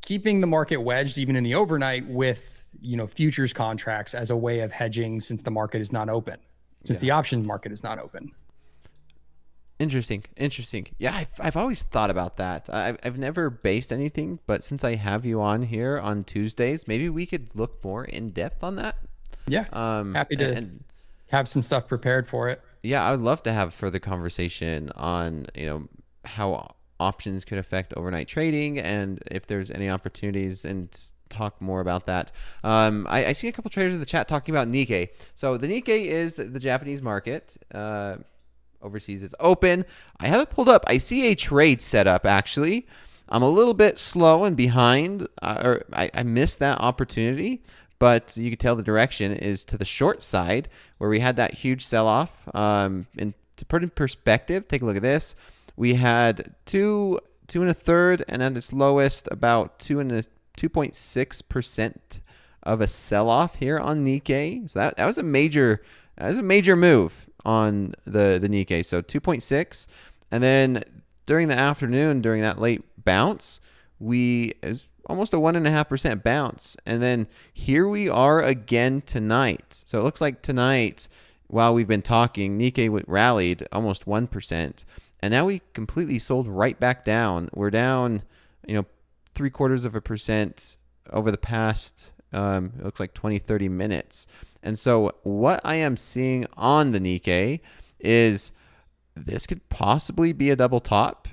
keeping the market wedged even in the overnight with, futures contracts as a way of hedging, since the market is not open, the options market is not open. Interesting. Yeah, I've always thought about that. I've never based anything, but since I have you on here on Tuesdays, maybe we could look more in depth on that. Yeah, happy to have some stuff prepared for it. Yeah, I would love to have further conversation on, how options could affect overnight trading, and if there's any opportunities, and talk more about that. I see a couple traders in the chat talking about Nikkei. So the Nikkei is the Japanese market. Overseas is open. I have it pulled up. I see a trade set up, actually. I'm a little bit slow and behind, or I missed that opportunity, but you can tell the direction is to the short side, where we had that huge sell-off. And to put in perspective, take a look at this. We had 2 1/3, and at its lowest, about 2.6% of a sell-off here on Nikkei. So that was a major move on the Nikkei. So 2.6, and then during the afternoon, during that late bounce, is almost a 1.5% bounce, and then here we are again tonight. So it looks like tonight, while we've been talking, Nikkei rallied almost 1%. And now we completely sold right back down. We're down, 0.75% over the past, it looks like 20-30 minutes. And so what I am seeing on the Nikkei is this could possibly be a double top.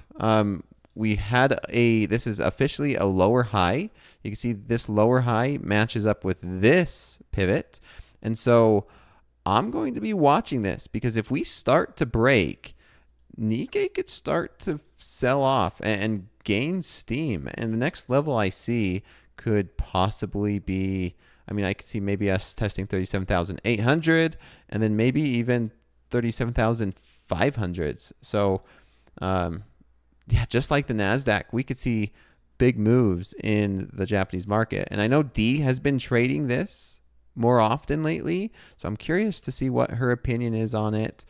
This is officially a lower high. You can see this lower high matches up with this pivot. And so I'm going to be watching this, because if we start to break, Nikkei could start to sell off and gain steam. And the next level I see could possibly be, I could see maybe us testing 37,800 and then maybe even 37,500s. So, just like the NASDAQ, we could see big moves in the Japanese market. And I know Dee has been trading this more often lately, so I'm curious to see what her opinion is on it.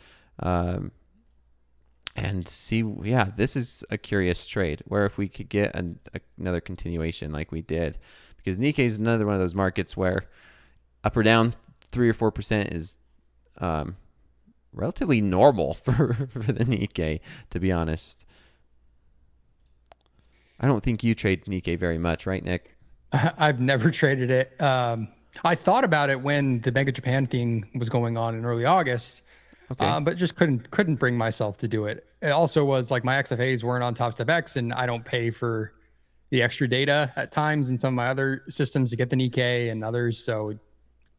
And see, this is a curious trade, where if we could get another continuation like we did, because Nikkei is another one of those markets where up or down 3 or 4% is relatively normal for the Nikkei, to be honest. I don't think you trade Nikkei very much, right, Nick? I've never traded it. I thought about it when the Bank of Japan thing was going on in early August, but just couldn't bring myself to do it. it also was like my XFAs weren't on TopstepX, and I don't pay for the extra data at times in some of my other systems to get the Nikkei and others. So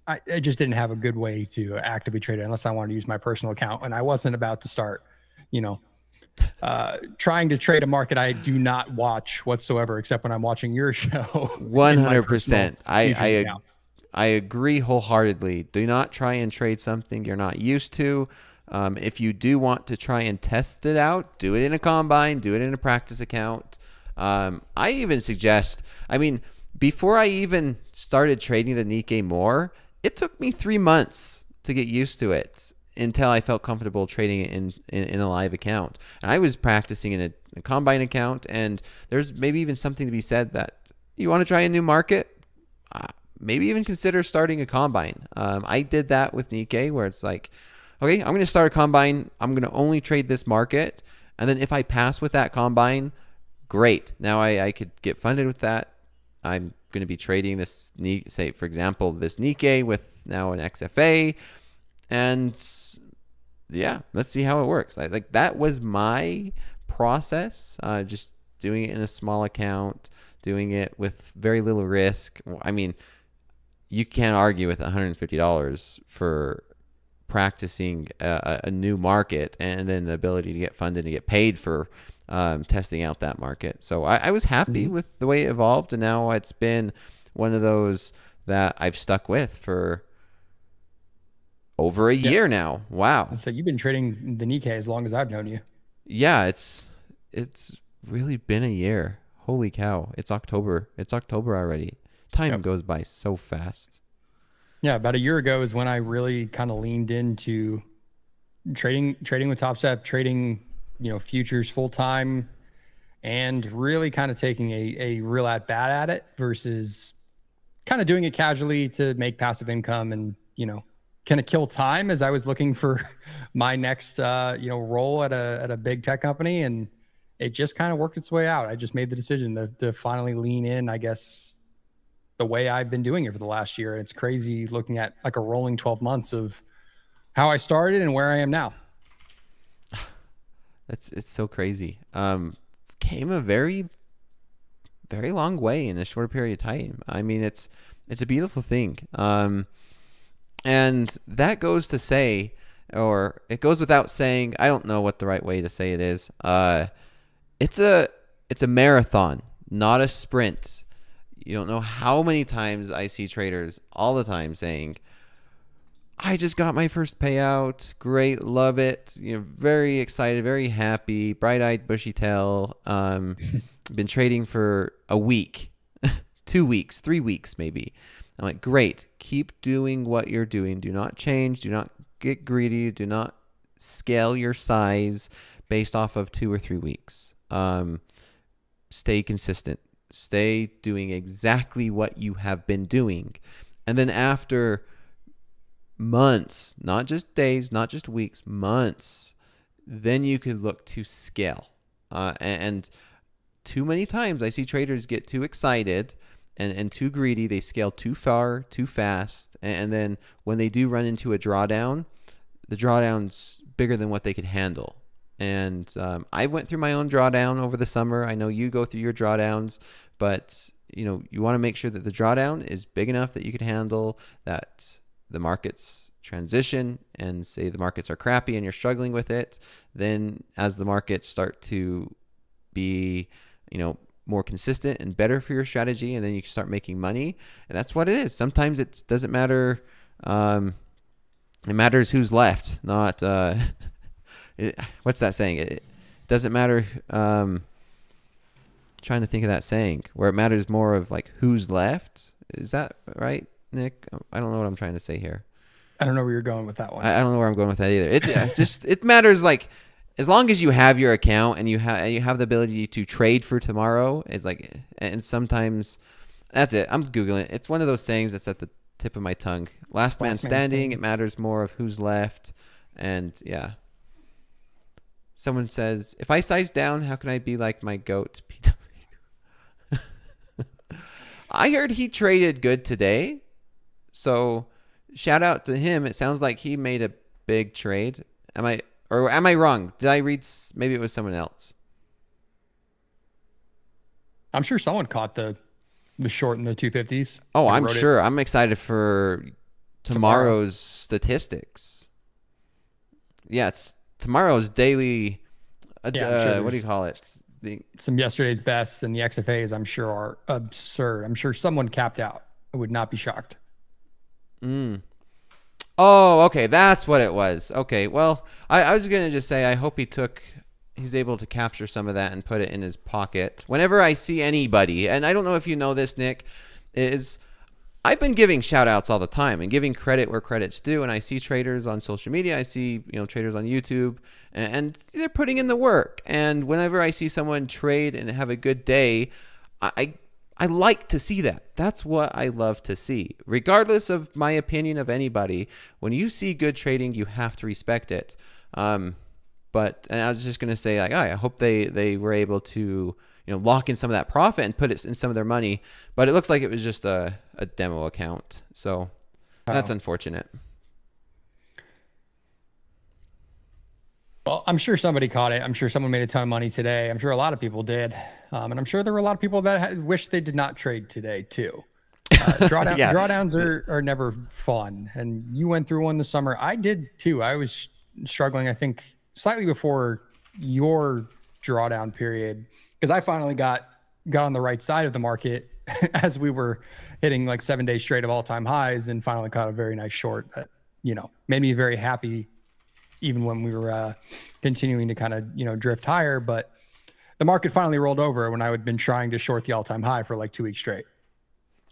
I just didn't have a good way to actively trade it unless I wanted to use my personal account. And I wasn't about to start, you know, trying to trade a market I do not watch whatsoever, except when I'm watching your show. 100%. I agree wholeheartedly. Do not try and trade something you're not used to. If you do want to try and test it out, do it in a combine, do it in a practice account. I even suggest, I mean, before I even started trading the Nikkei more, it took me 3 months to get used to it until I felt comfortable trading it in a live account. And I was practicing in a combine account, and there's maybe even something to be said that you want to try a new market, maybe even consider starting a combine. I did that with Nikkei, where it's like, okay, I'm going to start a combine. I'm going to only trade this market. And then if I pass with that combine, great. Now I could get funded with that. I'm going to be trading this, say, for example, this Nikkei with now an XFA. And yeah, let's see how it works. Like that was my process, just doing it in a small account, doing it with very little risk. I mean, you can't argue with $150 for practicing a new market and then the ability to get funded and get paid for testing out that market. So I was happy with the way it evolved, and now it's been one of those that I've stuck with for over a year now. Wow. So you've been trading the Nikkei as long as I've known you. Yeah, it's really been a year. Holy cow. It's October. It's October already. Time goes by so fast. Yeah, about a year ago is when I really kind of leaned into trading with Topstep, trading, you know, futures full time, and really kind of taking a real at bat at it versus kind of doing it casually to make passive income and, you know, kind of kill time as I was looking for my next, role at a big tech company. And it just kind of worked its way out. I just made the decision to finally lean in, I guess, the way I've been doing it for the last year. And it's crazy looking at like a rolling 12 months of how I started and where I am now. It's so crazy. Came a very, very long way in a short period of time. I mean, it's a beautiful thing. And that goes to say, or it goes without saying, I don't know what the right way to say it is. It's a marathon, not a sprint. You don't know how many times I see traders all the time saying, I just got my first payout. Great. Love it. You know, very excited, very happy, bright-eyed, bushy-tail. Been trading for a week, 2 weeks, 3 weeks, maybe. I'm like, great. Keep doing what you're doing. Do not change. Do not get greedy. Do not scale your size based off of 2 or 3 weeks. Stay consistent. Stay doing exactly what you have been doing. And then after months, not just days, not just weeks, months, then you could look to scale. And too many times I see traders get too excited and too greedy. They scale too far, too fast. And then when they do run into a drawdown, the drawdown's bigger than what they could handle. And I went through my own drawdown over the summer. I know you go through your drawdowns, but you know, you want to make sure that the drawdown is big enough that you can handle, that the markets transition, and say the markets are crappy and you're struggling with it. Then as the markets start to be, you know, more consistent and better for your strategy, and then you can start making money. And that's what it is. Sometimes it doesn't matter. It matters who's left, not what's that saying? It doesn't matter. Trying to think of that saying where it matters more of like who's left. Is that right, Nick? I don't know what I'm trying to say here. I don't know where you're going with that one. I don't know where I'm going with that either. It matters like as long as you have your account and you have the ability to trade for tomorrow. Is like, and sometimes that's it. I'm Googling it. It's one of those sayings that's at the tip of my tongue. Last man standing. It matters more of who's left. And yeah. Someone says, if I size down, how can I be like my GOAT, PW? I heard he traded good today. So shout out to him. It sounds like he made a big trade. Or am I wrong? Did I read? Maybe it was someone else. I'm sure someone caught the short in the 250s. Oh, Like I'm wrote it sure. I'm excited for tomorrow. tomorrow's statistics. Yeah, it's tomorrow's daily. Yeah, I'm sure What do you there's call it? The some yesterday's bests, and the XFAs I'm sure are absurd. I'm sure someone capped out. I would not be shocked. Oh, okay, that's what it was. Okay, well, I was gonna just say I hope he's able to capture some of that and put it in his pocket. Whenever I see anybody, and I don't know if you know this, Nick, is I've been giving shout outs all the time and giving credit where credit's due. And I see traders on social media, I see, traders on YouTube, and they're putting in the work. And whenever I see someone trade and have a good day, I like to see that. That's what I love to see. Regardless of my opinion of anybody, when you see good trading, you have to respect it. But and I was just going to say, like, I hope they were able to, lock in some of that profit and put it in some of their money. But it looks like it was just a demo account. So that's unfortunate. Well, I'm sure somebody caught it. I'm sure someone made a ton of money today. I'm sure a lot of people did. And I'm sure there were a lot of people that wish they did not trade today too. Drawdowns are never fun. And you went through one this summer. I did too. I was struggling, I think, slightly before your drawdown period, because I finally got on the right side of the market as we were hitting like 7 days straight of all-time highs, and finally caught a very nice short that, made me very happy even when we were continuing to kind of, drift higher. But the market finally rolled over when I had been trying to short the all-time high for like 2 weeks straight,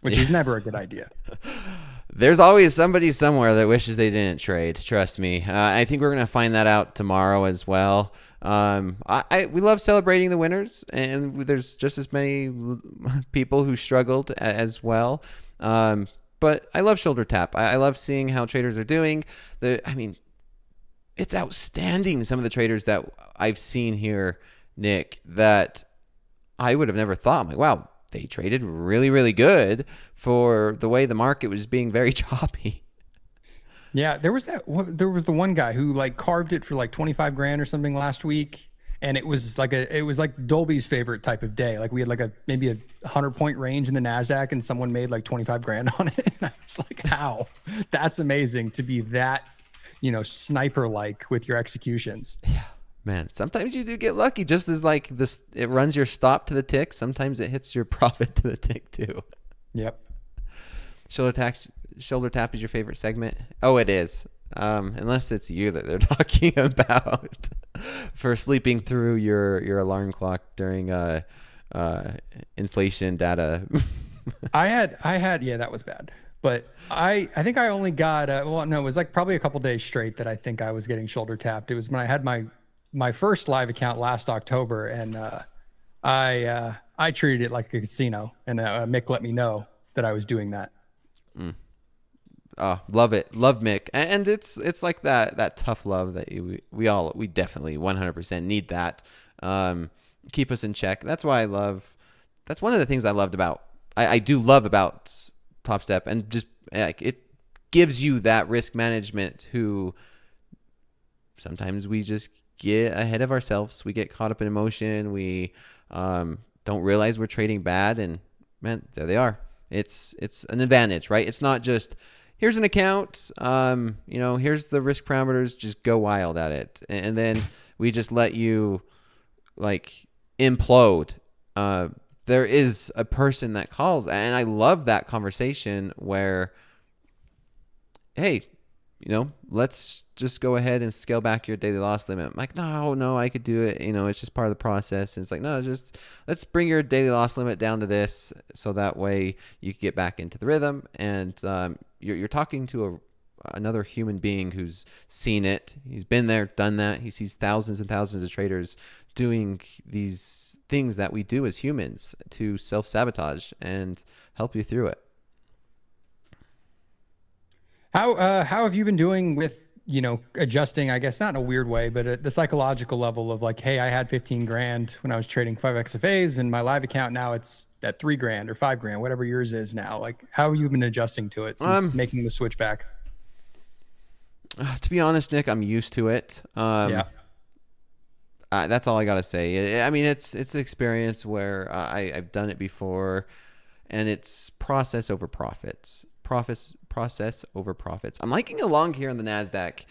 which is never a good idea. There's always somebody somewhere that wishes they didn't trade. Trust me. I think we're going to find that out tomorrow as well. We love celebrating the winners, and there's just as many people who struggled as well. But I love shoulder tap. I love seeing how traders are doing. It's outstanding, some of the traders that I've seen here, Nick, that I would have never thought. I'm like, wow, they traded really, really good for the way the market was being very choppy. Yeah, there was the one guy who like carved it for like 25 grand or something last week. And it was like Dolby's favorite type of day. Like we had like maybe a 100-point range in the NASDAQ, and someone made like 25 grand on it. And I was like, how? That's amazing to be that, sniper-like with your executions. Yeah, man. Sometimes you do get lucky. Just as like this, it runs your stop to the tick. Sometimes it hits your profit to the tick too. Yep. Shoulder tap is your favorite segment? Oh, it is. Unless it's you that they're talking about for sleeping through your alarm clock during inflation data. I had yeah, that was bad. But I think I only got it was like probably a couple days straight that I think I was getting shoulder tapped. It was when I had my first live account last October, and I treated it like a casino, and Mick let me know that I was doing that. Oh, love it. Love Mick. And it's like that tough love that we definitely 100% need that. Keep us in check. That's why that's one of the things I do love about Topstep, and just like it gives you that risk management. Who sometimes we just get ahead of ourselves. We get caught up in emotion. We don't realize we're trading bad, and man, there they are. It's an advantage, right? It's not just here's an account, here's the risk parameters, just go wild at it, and then we just let you like implode. There is a person that calls, and I love that conversation where, hey, let's just go ahead and scale back your daily loss limit. I'm like, no, I could do it. It's just part of the process. And it's like, no, just let's bring your daily loss limit down to this, so that way you can get back into the rhythm. And you're talking to another human being who's seen it. He's been there, done that. He sees thousands and thousands of traders doing these things that we do as humans to self-sabotage and help you through it. How have you been doing with, adjusting, I guess not in a weird way, but at the psychological level of like, hey, I had 15 grand when I was trading 5XFAs, and my live account now it's at 3 grand or 5 grand, whatever yours is now. Like, how have you been adjusting to it since making the switch back? To be honest, Nick, I'm used to it. Yeah. That's all I gotta say. I mean, it's an experience where I've done it before, and it's process over profits. Process over profits. I'm liking along here on the Nasdaq,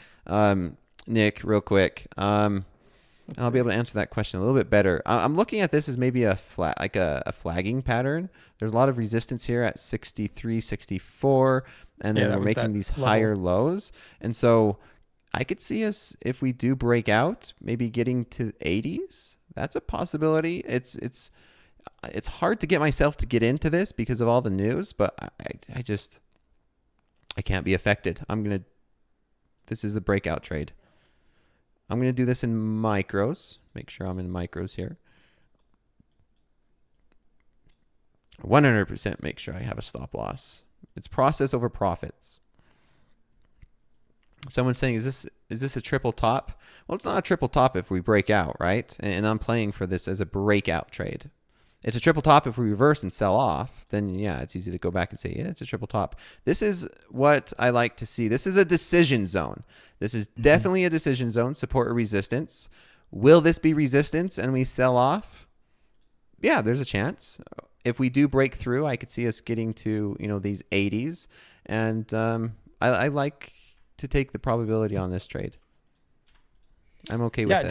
Nick, real quick. I'll be able to answer that question a little bit better. I'm looking at this as maybe a flagging pattern. There's a lot of resistance here at 63, 64, and then we're making these higher lows. And so I could see us, if we do break out, maybe getting to 80s. That's a possibility. It's hard to get myself to get into this because of all the news, but I can't be affected. This is a breakout trade. I'm going to do this in micros. Make sure I'm in micros here. 100% make sure I have a stop loss. It's process over profits. Someone's saying, is this a triple top? Well, it's not a triple top if we break out, right? And I'm playing for this as a breakout trade. It's a triple top if we reverse and sell off. Then, yeah, it's easy to go back and say, yeah, it's a triple top. This is what I like to see. This is a decision zone. This is definitely a decision zone, support or resistance. Will this be resistance and we sell off? Yeah, there's a chance. If we do break through, I could see us getting to, these 80s. And I like to take the probability on this trade. I'm okay with it. Yeah,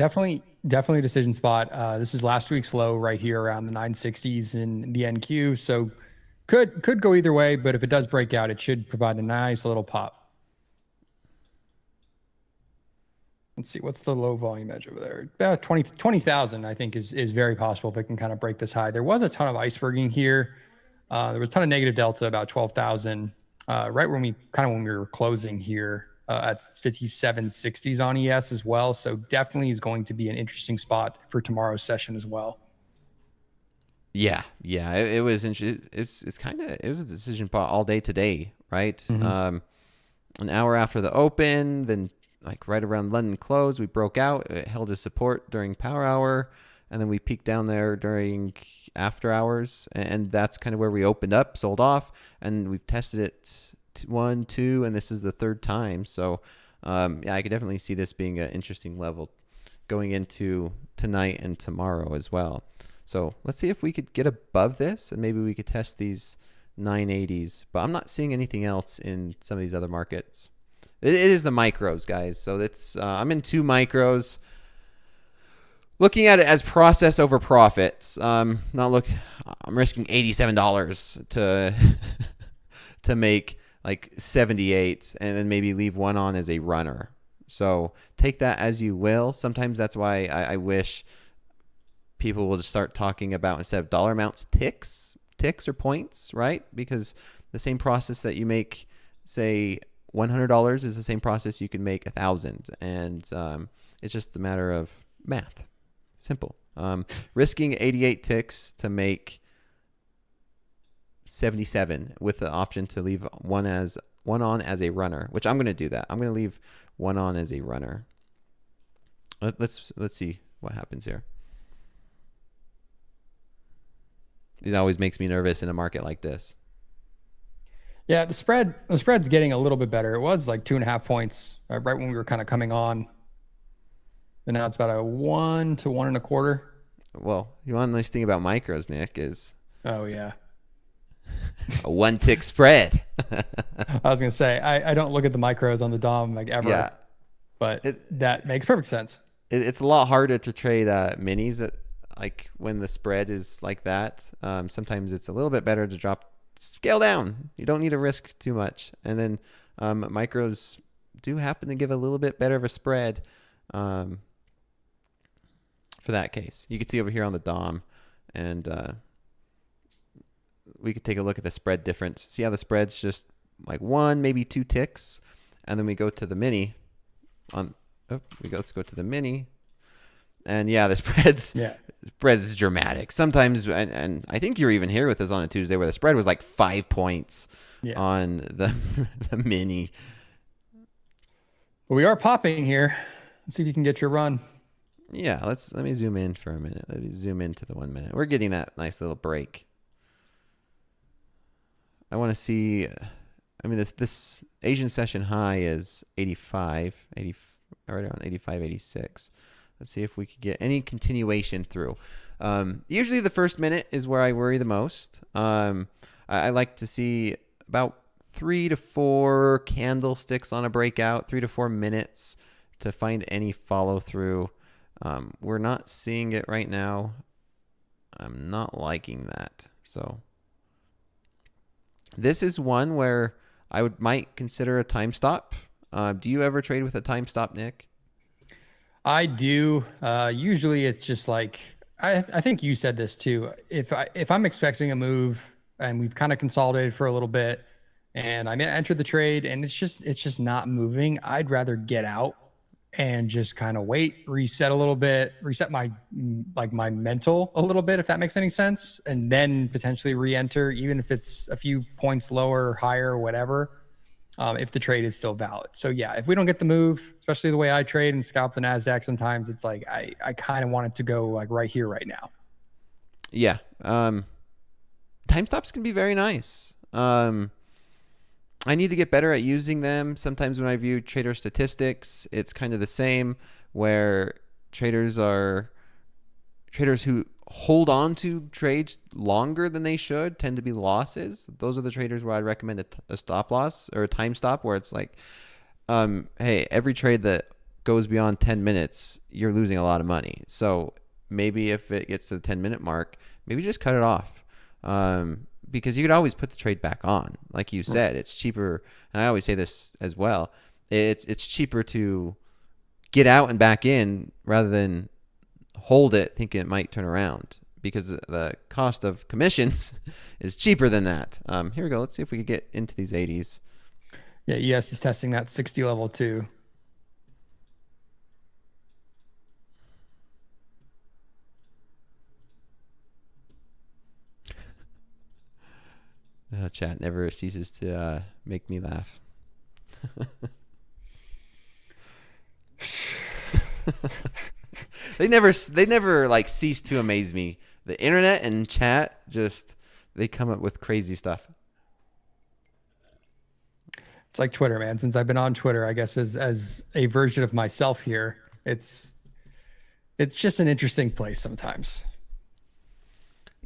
definitely a decision spot. This is last week's low right here around the 960s in the NQ. So could go either way, but if it does break out, it should provide a nice little pop. Let's see, what's the low volume edge over there? About 20,000, I think is very possible if it can kind of break this high. There was a ton of iceberging here. There was a ton of negative delta, about 12,000, right when we were closing here. At 5760s on ES as well. So definitely is going to be an interesting spot for tomorrow's session as well. Yeah. It was interesting. It was a decision spot all day today, right? An hour after the open, then like right around London close, we broke out. It held a support during power hour, and then we peaked down there during after hours, and that's kind of where we opened up, sold off, and we've tested it 1, 2, and this is the third time. So yeah, I could definitely see this being an interesting level going into tonight and tomorrow as well. So let's see if we could get above this, and maybe we could test these 980s, but I'm not seeing anything else in some of these other markets. It is the micros, guys. So it's I'm in 2 micros, looking at it as process over profits. I'm risking $87 to make like 78, and then maybe leave one on as a runner. So take that as you will. Sometimes that's why I wish people will just start talking about, instead of dollar amounts, ticks or points, right? Because the same process that you make, say, $100 is the same process you can make 1,000. And it's just a matter of math. Simple. Risking 88 ticks to make 77 with the option to leave one on as a runner, which I'm going to do that. I'm going to leave one on as a runner. Let's see what happens here. It always makes me nervous in a market like this. Yeah, the spread's getting a little bit better. It was like 2.5 points right when we were kind of coming on, and now it's about a 1 to 1.25. Well, the one nice thing about micros, Nick, is oh yeah, a 1 tick spread. I was gonna say I don't look at the micros on the DOM like ever, yeah, but that makes perfect sense. It's a lot harder to trade minis like when the spread is like that. Sometimes it's a little bit better to scale down. You don't need to risk too much. And then micros do happen to give a little bit better of a spread for that case. You can see over here on the DOM, and we could take a look at the spread difference. See how the spread's just like 1, maybe 2 ticks, and then we go to the mini. Let's go to the mini, and yeah, the spreads is dramatic. Sometimes, and I think you were even here with us on a Tuesday where the spread was like 5 points on the mini. But we are popping here. Let's see if you can get your run. Yeah, let me zoom in for a minute. Let me zoom into the 1 minute. We're getting that nice little break. I want to see I mean, this Asian session high is 85, 80, right around 85, 86. Let's see if we could get any continuation through. Usually the first minute is where I worry the most. I like to see about 3 to 4 candlesticks on a breakout, 3 to 4 minutes to find any follow through. We're not seeing it right now. I'm not liking that. So this is one where I might consider a time stop. Do you ever trade with a time stop, Nick? I do. Usually it's just like, I think you said this too. If I'm expecting a move and we've kind of consolidated for a little bit and I entered the trade and it's just not moving, I'd rather get out and just kind of wait, reset a little bit, reset my mental a little bit, if that makes any sense, and then potentially re-enter, even if it's a few points lower or higher or whatever, if the trade is still valid. So yeah, if we don't get the move, especially the way I trade and scalp the NASDAQ, sometimes it's like I kind of want it to go like right here, right now. Yeah. Time stops can be very nice. I need to get better at using them. Sometimes when I view trader statistics, it's kind of the same, where traders who hold on to trades longer than they should tend to be losses. Those are the traders where I'd recommend a stop loss or a time stop, where it's like, hey, every trade that goes beyond 10 minutes, you're losing a lot of money. So maybe if it gets to the 10-minute mark, maybe just cut it off. Because you could always put the trade back on. Like you said, it's cheaper. And I always say this as well. It's cheaper to get out and back in rather than hold it thinking it might turn around, because the cost of commissions is cheaper than that. Here we go. Let's see if we could get into these 80s. Yeah, ES is testing that 60 level too. Chat never ceases to make me laugh. They never like cease to amaze me. The internet and chat, just they come up with crazy stuff. It's like Twitter, man. Since I've been on Twitter, I guess as a version of myself here, it's just an interesting place sometimes.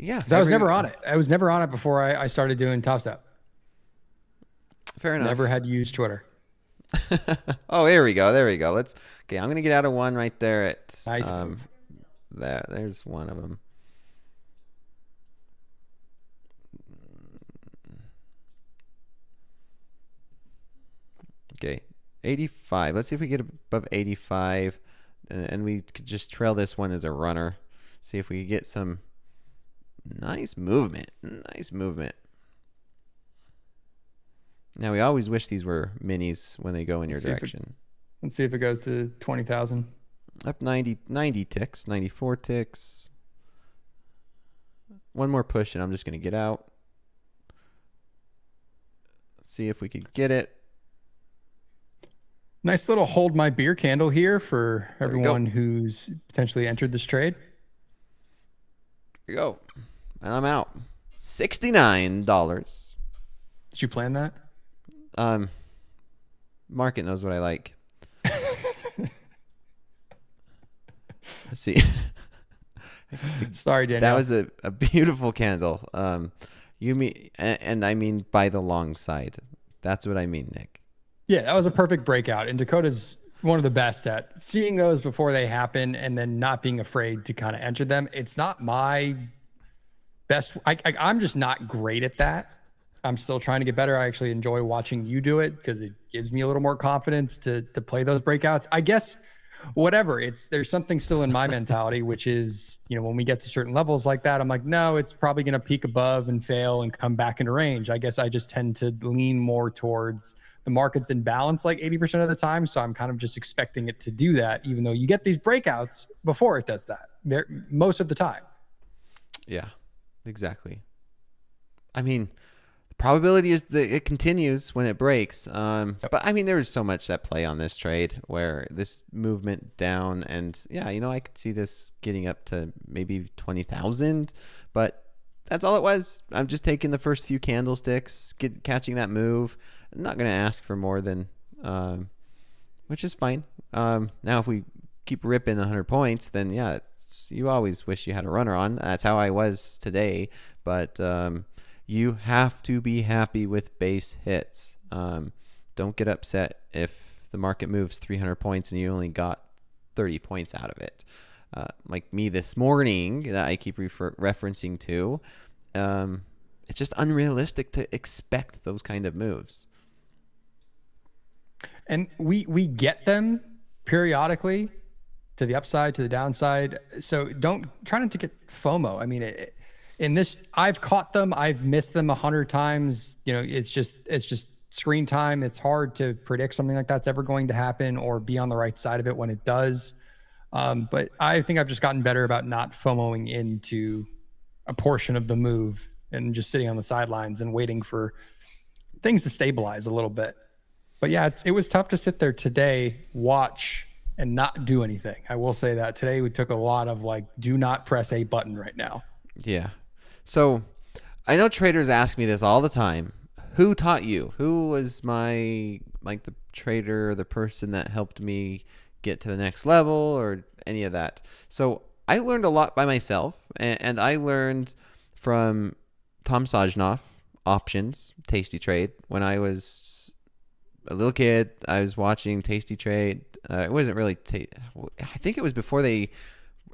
Yeah, I was never on it. I was never on it before I started doing Topstep. Fair enough. Never had used Twitter. Oh, there we go. Okay, I'm gonna get out of one right there at Nice move. There's one of them. Okay, 85. Let's see if we get above 85, and we could just trail this one as a runner. See if we could get some nice movement. Now, we always wish these were minis when they go in your direction. Let's see if it goes to 20,000. Up 90 ticks, 94 ticks. One more push, and I'm just going to get out. Let's see if we could get it. Nice little hold my beer candle here for everyone who's potentially entered this trade. Here we go. And I'm out. $69. Did you plan that? Market knows what I like. Let's see. Sorry, Daniel. That was a beautiful candle. You mean, and I mean by the long side. That's what I mean, Nick. Yeah, that was a perfect breakout. And Dakota's one of the best at seeing those before they happen and then not being afraid to kind of enter them. It's not my best. I'm just not great at that. I'm still trying to get better. I actually enjoy watching you do it because it gives me a little more confidence to play those breakouts. I guess whatever, there's something still in my mentality, which is, when we get to certain levels like that, I'm like, no, it's probably going to peak above and fail and come back into range. I guess I just tend to lean more towards the market's in balance like 80% of the time. So I'm kind of just expecting it to do that, even though you get these breakouts before it does that most of the time. Yeah, exactly. I mean, probability is that it continues when it breaks. But I mean, there was so much at play on this trade where this movement down, and yeah, I could see this getting up to maybe 20,000, but that's all it was. I'm just taking the first few candlesticks, catching that move, I'm not going to ask for more than, which is fine. Now, if we keep ripping 100 points, then yeah, you always wish you had a runner on. That's how I was today. But you have to be happy with base hits. Don't get upset if the market moves 300 points and you only got 30 points out of it. Like me this morning that I keep referencing to, it's just unrealistic to expect those kind of moves. And we get them periodically, to the upside, to the downside. So try not to get FOMO. I mean, in this, I've caught them, I've missed them 100 times. You know, it's just screen time. It's hard to predict something like that's ever going to happen or be on the right side of it when it does. But I think I've just gotten better about not FOMOing into a portion of the move and just sitting on the sidelines and waiting for things to stabilize a little bit. But yeah, it was tough to sit there today, watch, and not do anything. I will say that today we took a lot of like, do not press a button right now. Yeah. So I know traders ask me this all the time. Who taught you? Who was the trader, the person that helped me get to the next level or any of that? So I learned a lot by myself, and I learned from Tom Sajnoff, Options, Tasty Trade. When I was a little kid, I was watching Tasty Trade. It wasn't really, I think it was before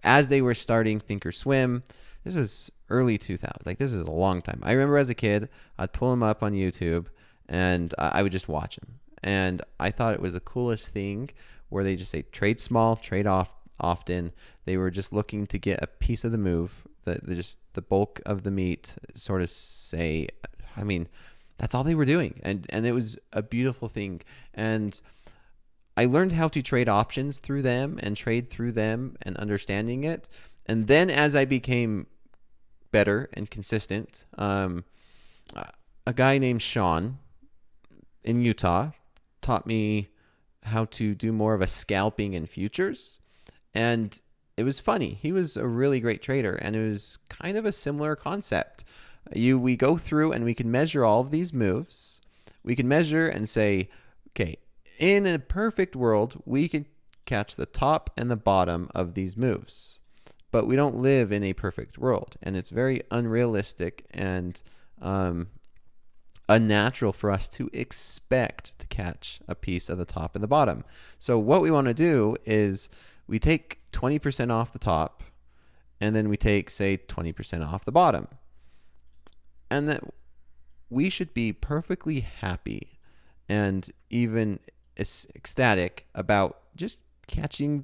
as they were starting Thinkorswim. This was early 2000s. Like, this was a long time. I remember as a kid, I'd pull him up on YouTube, and I would just watch him. And I thought it was the coolest thing where they just say, trade small, trade often. They were just looking to get a piece of the move, the bulk of the meat, sort of say, I mean, that's all they were doing. And it was a beautiful thing. And I learned how to trade options through them and trade through them and understanding it. And then as I became better and consistent, a guy named Sean in Utah taught me how to do more of a scalping in futures. And it was funny. He was a really great trader, and it was kind of a similar concept. We go through and we can measure all of these moves. We can measure and say, okay, in a perfect world, we could catch the top and the bottom of these moves. But we don't live in a perfect world, and it's very unrealistic and unnatural for us to expect to catch a piece of the top and the bottom. So what we want to do is we take 20% off the top, and then we take, say, 20% off the bottom. And that we should be perfectly happy and even ecstatic about just catching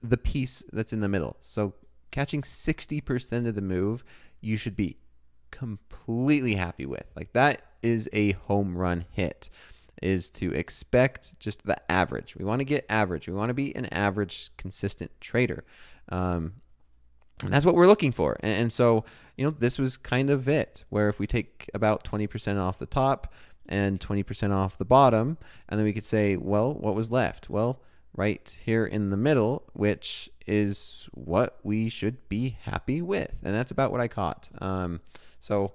the piece that's in the middle. So catching 60% of the move, you should be completely happy with. Like, that is a home run hit, is to expect just the average. We want to get average. We want to be an average, consistent trader. And that's what we're looking for. And so, this was kind of it, where if we take about 20% off the top and 20% off the bottom, and then we could say, well, what was left? Well, right here in the middle, which is what we should be happy with. And that's about what I caught. So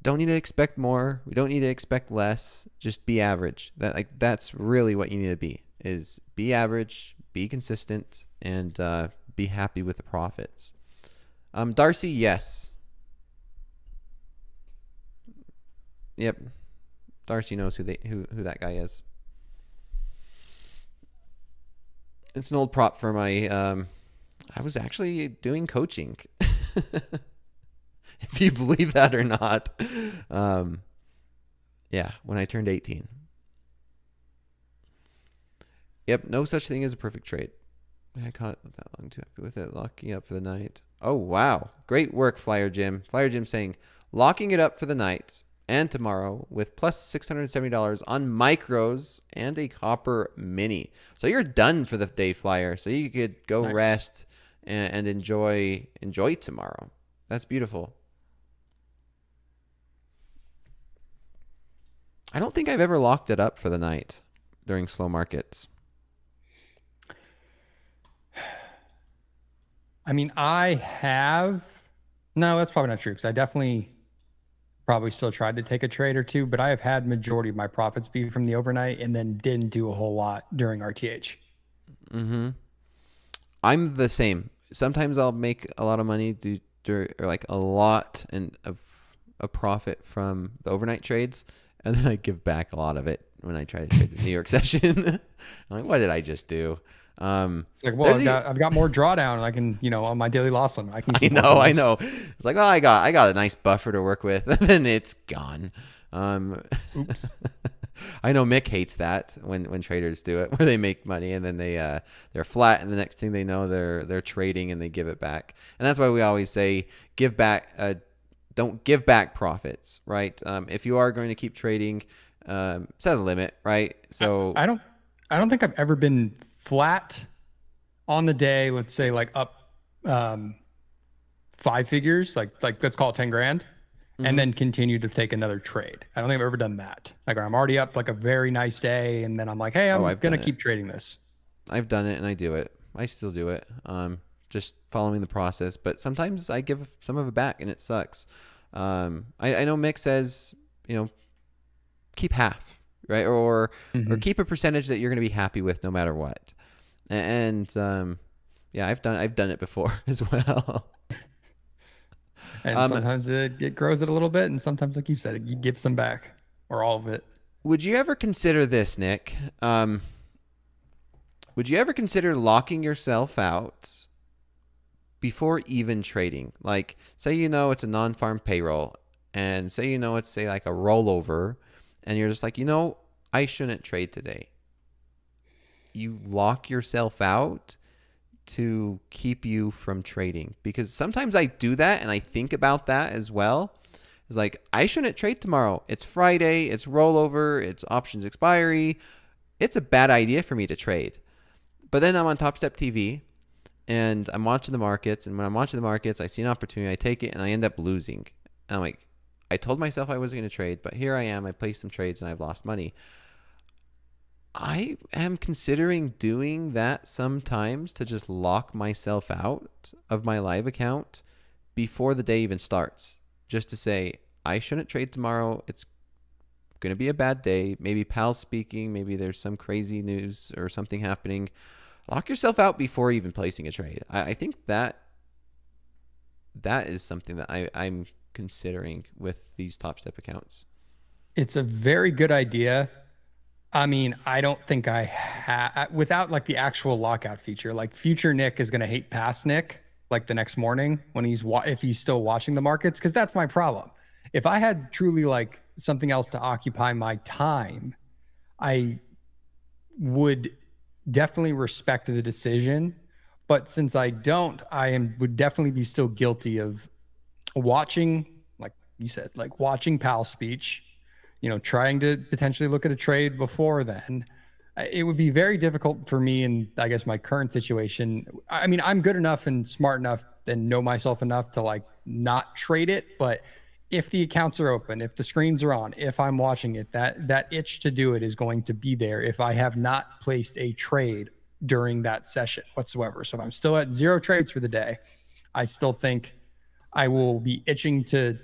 don't need to expect more. We don't need to expect less. Just be average. That's really what you need to be, is be average, be consistent, and be happy with the profits. Darcy, yes. Yep. Darcy knows who that guy is. It's an old prop for my I was actually doing coaching. If you believe that or not. Yeah, when I turned 18. Yep, no such thing as a perfect trade. I caught not that long, too happy with it. Locking up for the night. Oh, wow. Great work, Flyer Jim. Flyer Jim saying, locking it up for the night and tomorrow with plus $670 on micros and a copper mini. So you're done for the day, Flyer. So you could go nice. Rest and enjoy tomorrow. That's beautiful. I don't think I've ever locked it up for the night during slow markets. I mean, I have. No, that's probably not true, because I definitely probably still tried to take a trade or two, but I have had majority of my profits be from the overnight and then didn't do a whole lot during RTH. Mm-hmm. I'm the same. Sometimes I'll make a lot of money or like a lot of a profit from the overnight trades, and then I give back a lot of it when I try to trade the New York session. I'm like, what did I just do? It's like, well, I've got more drawdown, and I can, on my daily loss limit, I can keep I know. It's like, well, I got a nice buffer to work with, and then it's gone. Oops. I know Mick hates that when traders do it, where they make money and then they're flat, and the next thing they know they're trading and they give it back. And that's why we always say give back. Don't give back profits, right? If you are going to keep trading, set a limit, right? So I don't think I've ever been flat on the day. Let's say like up 5 figures, like let's call it 10 grand. And then continue to take another trade. I don't think I've ever done that. Like I'm already up like a very nice day, and then I'm like, hey, I'm gonna keep trading this. I've done it and I do it. I still do it. Just following the process. But sometimes I give some of it back and it sucks. I know Mick says, keep half, right? Or keep a percentage that you're gonna be happy with no matter what. And yeah, I've done it before as well. And sometimes it grows it a little bit, and sometimes, like you said, you give some back or all of it. Would you ever consider this, Nick? Would you ever consider locking yourself out before even trading? Like, say it's a non-farm payroll, and say it's like a rollover, and you're just like, I shouldn't trade today. You lock yourself out to keep you from trading, because sometimes I do that and I think about that as well. It's like, I shouldn't trade tomorrow. It's Friday, it's rollover, it's options expiry. It's a bad idea for me to trade. But then I'm on TopstepTV and I'm watching the markets, and when I'm watching the markets, I see an opportunity, I take it, and I end up losing. And I'm like, I told myself I wasn't going to trade, but here I am, I placed some trades and I've lost money. I am considering doing that sometimes, to just lock myself out of my live account before the day even starts. Just to say, I shouldn't trade tomorrow. It's going to be a bad day. Maybe Pal's speaking. Maybe there's some crazy news or something happening. Lock yourself out before even placing a trade. I think that is something that I'm considering with these Topstep accounts. It's a very good idea. I mean, I don't think without like the actual lockout feature, like future Nick is going to hate past Nick like the next morning when if he's still watching the markets, because that's my problem. If I had truly like something else to occupy my time, I would definitely respect the decision. But since I don't, would definitely be still guilty of watching, like you said, like watching Pal's speech, trying to potentially look at a trade before then. It would be very difficult for me in, I guess, my current situation. I mean, I'm good enough and smart enough and know myself enough to like not trade it. But if the accounts are open, if the screens are on, if I'm watching it, that itch to do it is going to be there if I have not placed a trade during that session whatsoever. So if I'm still at 0 trades for the day, I still think I will be itching to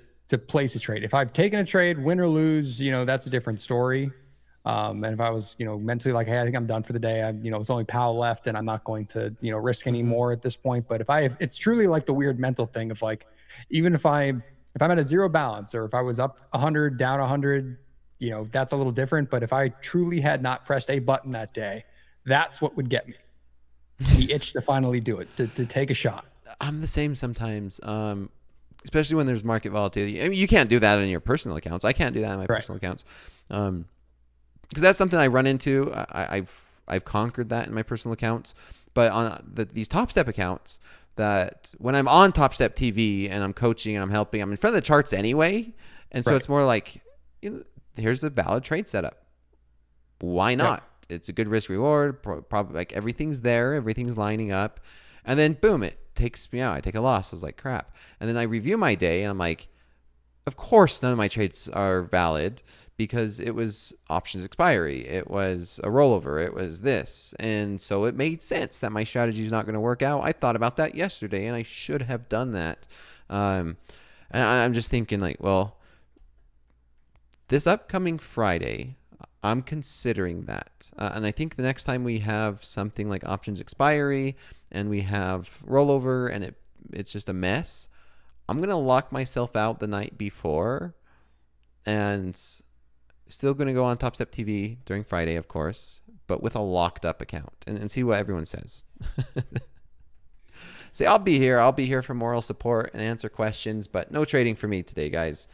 place a trade. If I've taken a trade, win or lose, that's a different story. And if I was, mentally like, hey, I think I'm done for the day, it's only Powell left and I'm not going to, risk any more at this point. But it's truly like the weird mental thing of like, even if I'm at a 0 balance, or if I was up 100, down 100, that's a little different. But if I truly had not pressed a button that day, that's what would get me the itch to finally do it, to take a shot. I'm the same sometimes. Especially when there's market volatility. I mean, you can't do that in your personal accounts. I can't do that in my personal accounts, because that's something I run into. I've conquered that in my personal accounts, but on these Topstep accounts, that when I'm on TopstepTV and I'm coaching and I'm helping, I'm in front of the charts anyway, and so it's more like, here's a valid trade setup. Why not? Yep. It's a good risk reward. Probably like everything's there, everything's lining up, and then boom, it takes me out. I take a loss. I was like, crap. And then I review my day and I'm like, of course none of my trades are valid, because it was options expiry. It was a rollover. It was this. And so it made sense that my strategy is not going to work out. I thought about that yesterday and I should have done that. And I'm just thinking like, well, This upcoming Friday, I'm considering that. And I think the next time we have something like options expiry and we have rollover and it's just a mess, I'm going to lock myself out the night before and still going to go on TopstepTV during Friday, of course, but with a locked up account and see what everyone says. Say, I'll be here. I'll be here for moral support and answer questions, but no trading for me today, guys.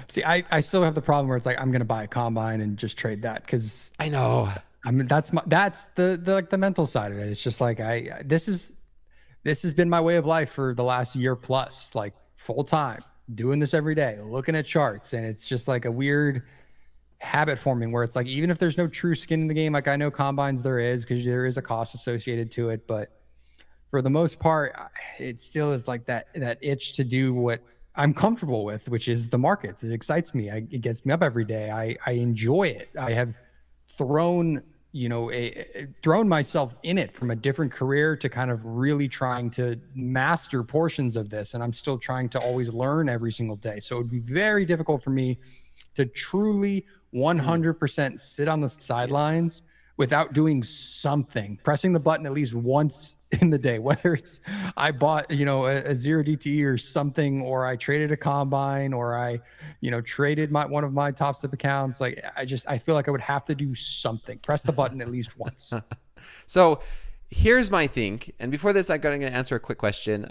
See, I still have the problem where it's like I'm gonna buy a combine and just trade that because I know. I mean that's the like the mental side of it. It's just like this has been my way of life for the last year plus, like full time, doing this every day, looking at charts, and it's just like a weird habit forming where it's like even if there's no true skin in the game, like I know combines there is because there is a cost associated to it, but for the most part, it still is like that itch to do what I'm comfortable with, which is the markets. It excites me. It gets me up every day. I enjoy it. I have thrown, thrown myself in it from a different career to kind of really trying to master portions of this. And I'm still trying to always learn every single day. So it would be very difficult for me to truly 100% sit on the sidelines without doing something, pressing the button at least once in the day, whether it's I bought, a zero DTE or something, or I traded a combine, or I, traded one of my Topstep accounts. Like I feel like I would have to do something, press the button at least once. So here's my thing. And before this, I'm going to answer a quick question.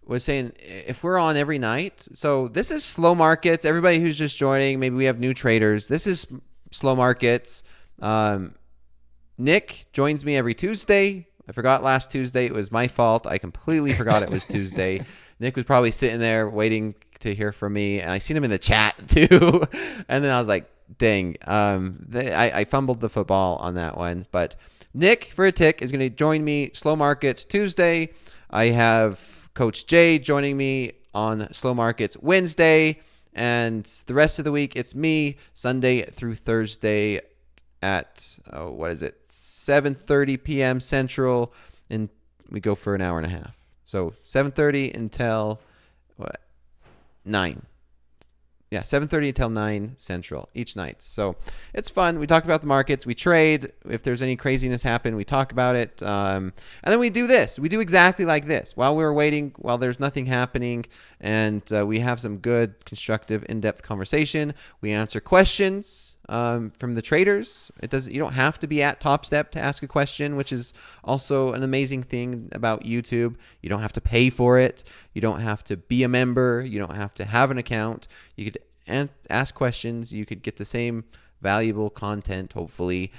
Was saying if we're on every night, so this is slow markets. Everybody who's just joining, maybe we have new traders. This is slow markets. Nick joins me every Tuesday. I forgot last Tuesday. It was my fault. I completely forgot it was Tuesday. Nick was probably sitting there waiting to hear from me, and I seen him in the chat too. And then I was like, dang, I fumbled the football on that one. But Nick for a tick is going to join me slow markets Tuesday. I have Coach Jay joining me on slow markets Wednesday, and the rest of the week it's me Sunday through Thursday at 7:30 p.m. Central, and we go for an hour and a half. So 7:30 until 9. Yeah, 7:30 until 9 Central each night. So it's fun. We talk about the markets. We trade. If there's any craziness happen, we talk about it. And then we do this. We do exactly like this. While we're waiting, while there's nothing happening, and we have some good, constructive, in-depth conversation. We answer questions from the traders. You don't have to be at Topstep to ask a question, which is also an amazing thing about YouTube. You don't have to pay for it. You don't have to be a member. You don't have to have an account. You could ask questions. You could get the same valuable content, hopefully,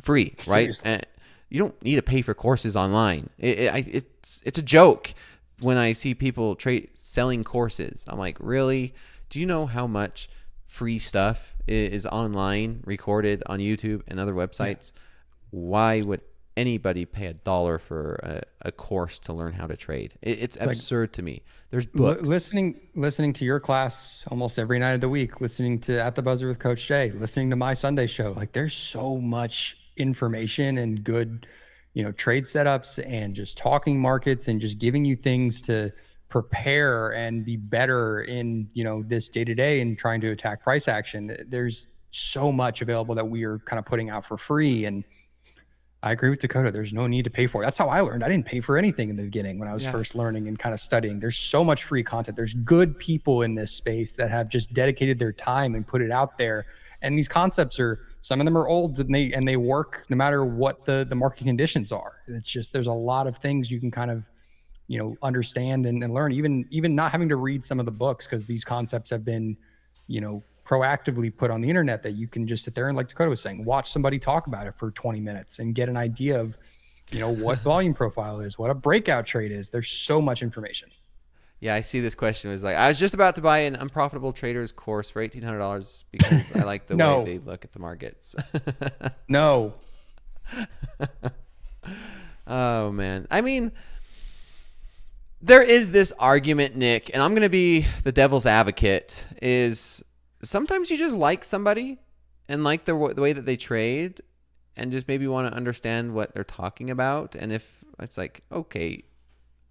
free, right? And you don't need to pay for courses online. It's a joke when I see people selling courses. I'm like, really? Do you know how much free stuff is online, recorded on YouTube and other websites? Yeah. Why would anybody pay $1 for a course to learn how to trade? It's absurd to me. There's books. Listening to your class almost every night of the week, listening to At the Buzzer with Coach Jay, listening to my Sunday show. Like there's so much information and good, trade setups and just talking markets and just giving you things to prepare and be better in, this day to day and trying to attack price action. There's so much available that we are kind of putting out for free. And I agree with Dakota. There's no need to pay for it. That's how I learned. I didn't pay for anything in the beginning when I was first learning and kind of studying. There's so much free content. There's good people in this space that have just dedicated their time and put it out there. And these concepts some of them are old and they work no matter what the market conditions are. It's just, there's a lot of things you can kind of, understand and learn, even not having to read some of the books, because these concepts have been, proactively put on the internet that you can just sit there and, like Dakota was saying, watch somebody talk about it for 20 minutes and get an idea of, what volume profile is, what a breakout trade is. There's so much information. Yeah, I see this question. It was like, I was just about to buy an Unprofitable Traders course for $1,800 because I like the way they look at the markets. No. Oh, man. I mean, there is this argument, Nick, and I'm going to be the devil's advocate, is sometimes you just like somebody and like the way that they trade and just maybe want to understand what they're talking about. And if it's like, okay,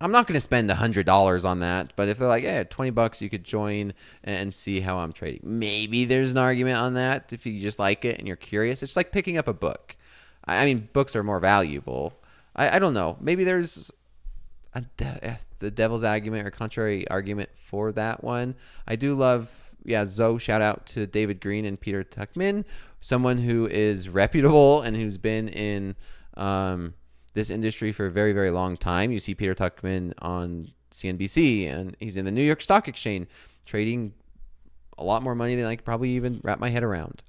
I'm not going to spend $100 on that, but if they're like, yeah, $20, you could join and see how I'm trading. Maybe there's an argument on that if you just like it and you're curious. It's like picking up a book. I mean, books are more valuable. I don't know. Maybe there's the devil's argument or contrary argument for that one. I do love, Zoe, shout out to David Green and Peter Tuchman, someone who is reputable and who's been in this industry for a very, very long time. You see Peter Tuchman on CNBC, and he's in the New York Stock Exchange trading a lot more money than I could probably even wrap my head around.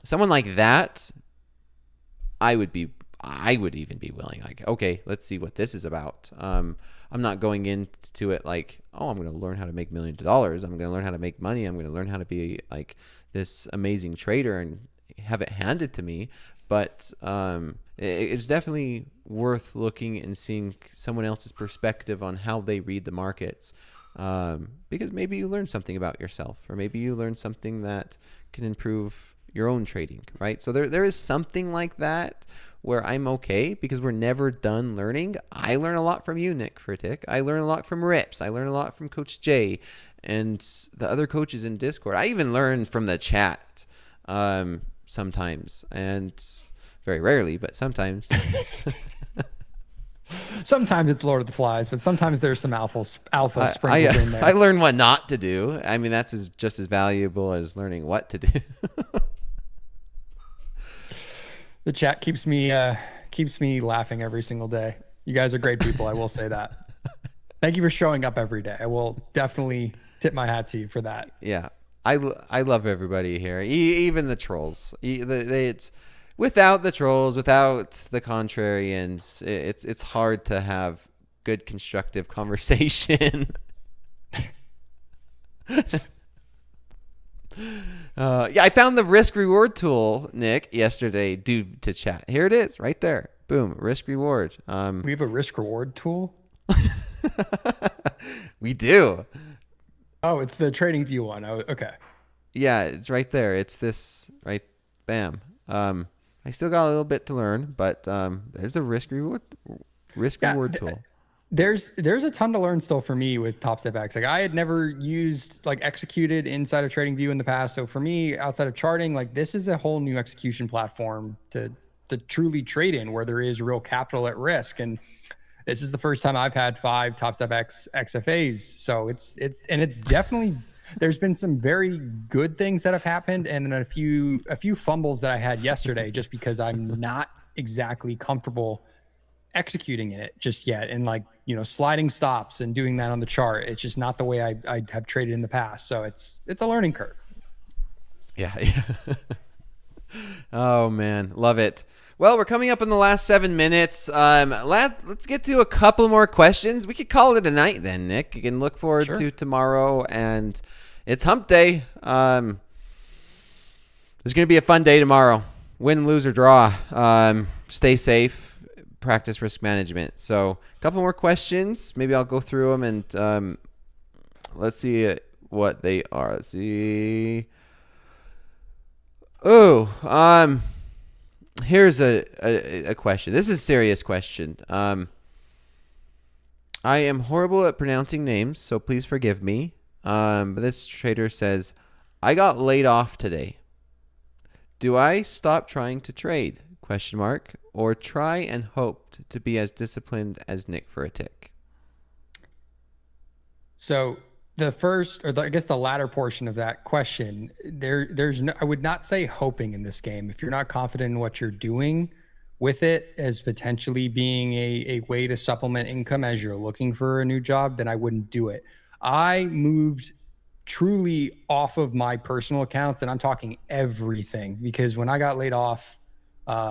Someone like that, I would even be willing. Like, okay, let's see what this is about. I'm not going into it like, oh, I'm going to learn how to make millions of dollars. I'm going to learn how to make money. I'm going to learn how to be like this amazing trader and have it handed to me. But it's definitely worth looking and seeing someone else's perspective on how they read the markets, because maybe you learn something about yourself, or maybe you learn something that can improve your own trading, right? So there is something like that where I'm okay, because we're never done learning. I learn a lot from you, Nick Furtick. I learn a lot from Rips. I learn a lot from Coach Jay and the other coaches in Discord. I even learn from the chat sometimes, and very rarely, but sometimes. Sometimes it's Lord of the Flies, but sometimes there's some alpha sprinkled in there. I learn what not to do. I mean, that's just as valuable as learning what to do. The chat keeps me laughing every single day. You guys are great people. I will say that. Thank you for showing up every day. I will definitely tip my hat to you for that. Yeah, I love everybody here, even the trolls. It's without the trolls, without the contrarians, it's hard to have good constructive conversation. I found the risk reward tool, Nick, yesterday due to chat. Here it is, right there. Boom, risk reward. We have a risk reward tool. We do. Oh, it's the Trading View one. Oh, okay. Yeah, it's right there. It's this, right? Bam. I still got a little bit to learn, but there's a risk reward tool. There's a ton to learn still for me with Topstep X. Like, I had never used like executed inside of TradingView in the past. So for me, outside of charting, like this is a whole new execution platform to truly trade in, where there is real capital at risk. And this is the first time I've had 5 Topstep X XFAs. So it's definitely, there's been some very good things that have happened, and then a few fumbles that I had yesterday just because I'm not exactly comfortable executing in it just yet, and like, you know, sliding stops and doing that on the chart. It's just not the way I have traded in the past. So it's a learning curve. Yeah. Oh man, love it. Well, we're coming up in the last 7 minutes. Let's get to a couple more questions. We could call it a night then, Nick. You can look forward to tomorrow, and it's hump day. It's going to be a fun day tomorrow. Win, lose, or draw. Stay safe. Practice risk management. So a couple more questions. Maybe I'll go through them, and let's see what they are. Let's see. Oh, here's a question. This is a serious question. I am horrible at pronouncing names, so please forgive me. But this trader says, I got laid off today. Do I stop trying to trade? ? Or try and hope to be as disciplined as Nick for a tick? So the first, or I guess the latter portion of that question, there's no, I would not say hoping in this game. If you're not confident in what you're doing with it as potentially being a way to supplement income as you're looking for a new job, then I wouldn't do it. I moved truly off of my personal accounts, and I'm talking everything, because when I got laid off,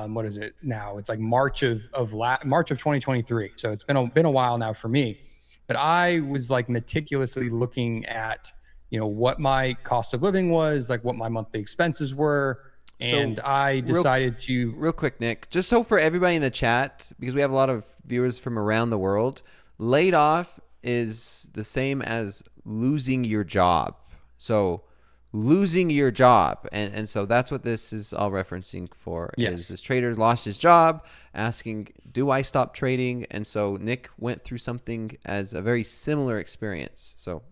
what is it now? It's like March of 2023. So it's been a while now for me. But I was like meticulously looking at, you know, what my cost of living was, like what my monthly expenses were. And so I decided real quick, Nick, just so for everybody in the chat, because we have a lot of viewers from around the world, laid off is the same as losing your job. So losing your job. And so that's what this is all referencing for. Yes. Is this trader lost his job, asking, do I stop trading? And so Nick went through something as a very similar experience. So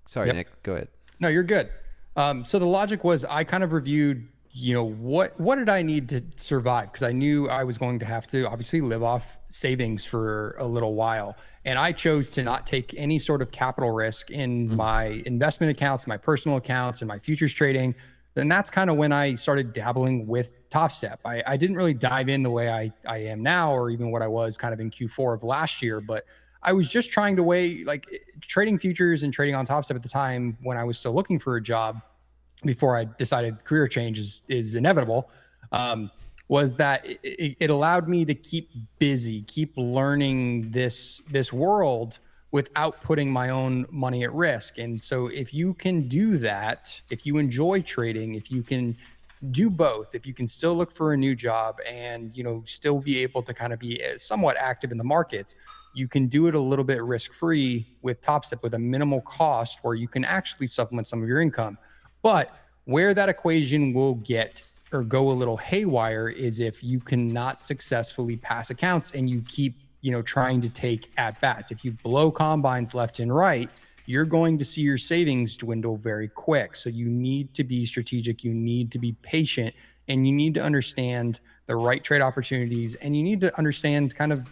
sorry, Nick, go ahead. No, you're good. So the logic was I kind of reviewed, what did I need to survive? Because I knew I was going to have to obviously live off savings for a little while. And I chose to not take any sort of capital risk in my investment accounts, my personal accounts, and my futures trading. And that's kind of when I started dabbling with Topstep. I didn't really dive in the way I am now, or even what I was kind of in Q4 of last year, but I was just trying to weigh, like, trading futures and trading on Topstep at the time when I was still looking for a job before I decided career change is inevitable. Was that it allowed me to keep busy, keep learning this world without putting my own money at risk. And so if you can do that, if you enjoy trading, if you can do both, if you can still look for a new job and still be able to kind of be somewhat active in the markets, you can do it a little bit risk-free with Topstep with a minimal cost where you can actually supplement some of your income. But where that equation will get or go a little haywire is if you cannot successfully pass accounts and you keep, trying to take at bats. If you blow combines left and right, you're going to see your savings dwindle very quick. So you need to be strategic. You need to be patient, and you need to understand the right trade opportunities. And you need to understand kind of,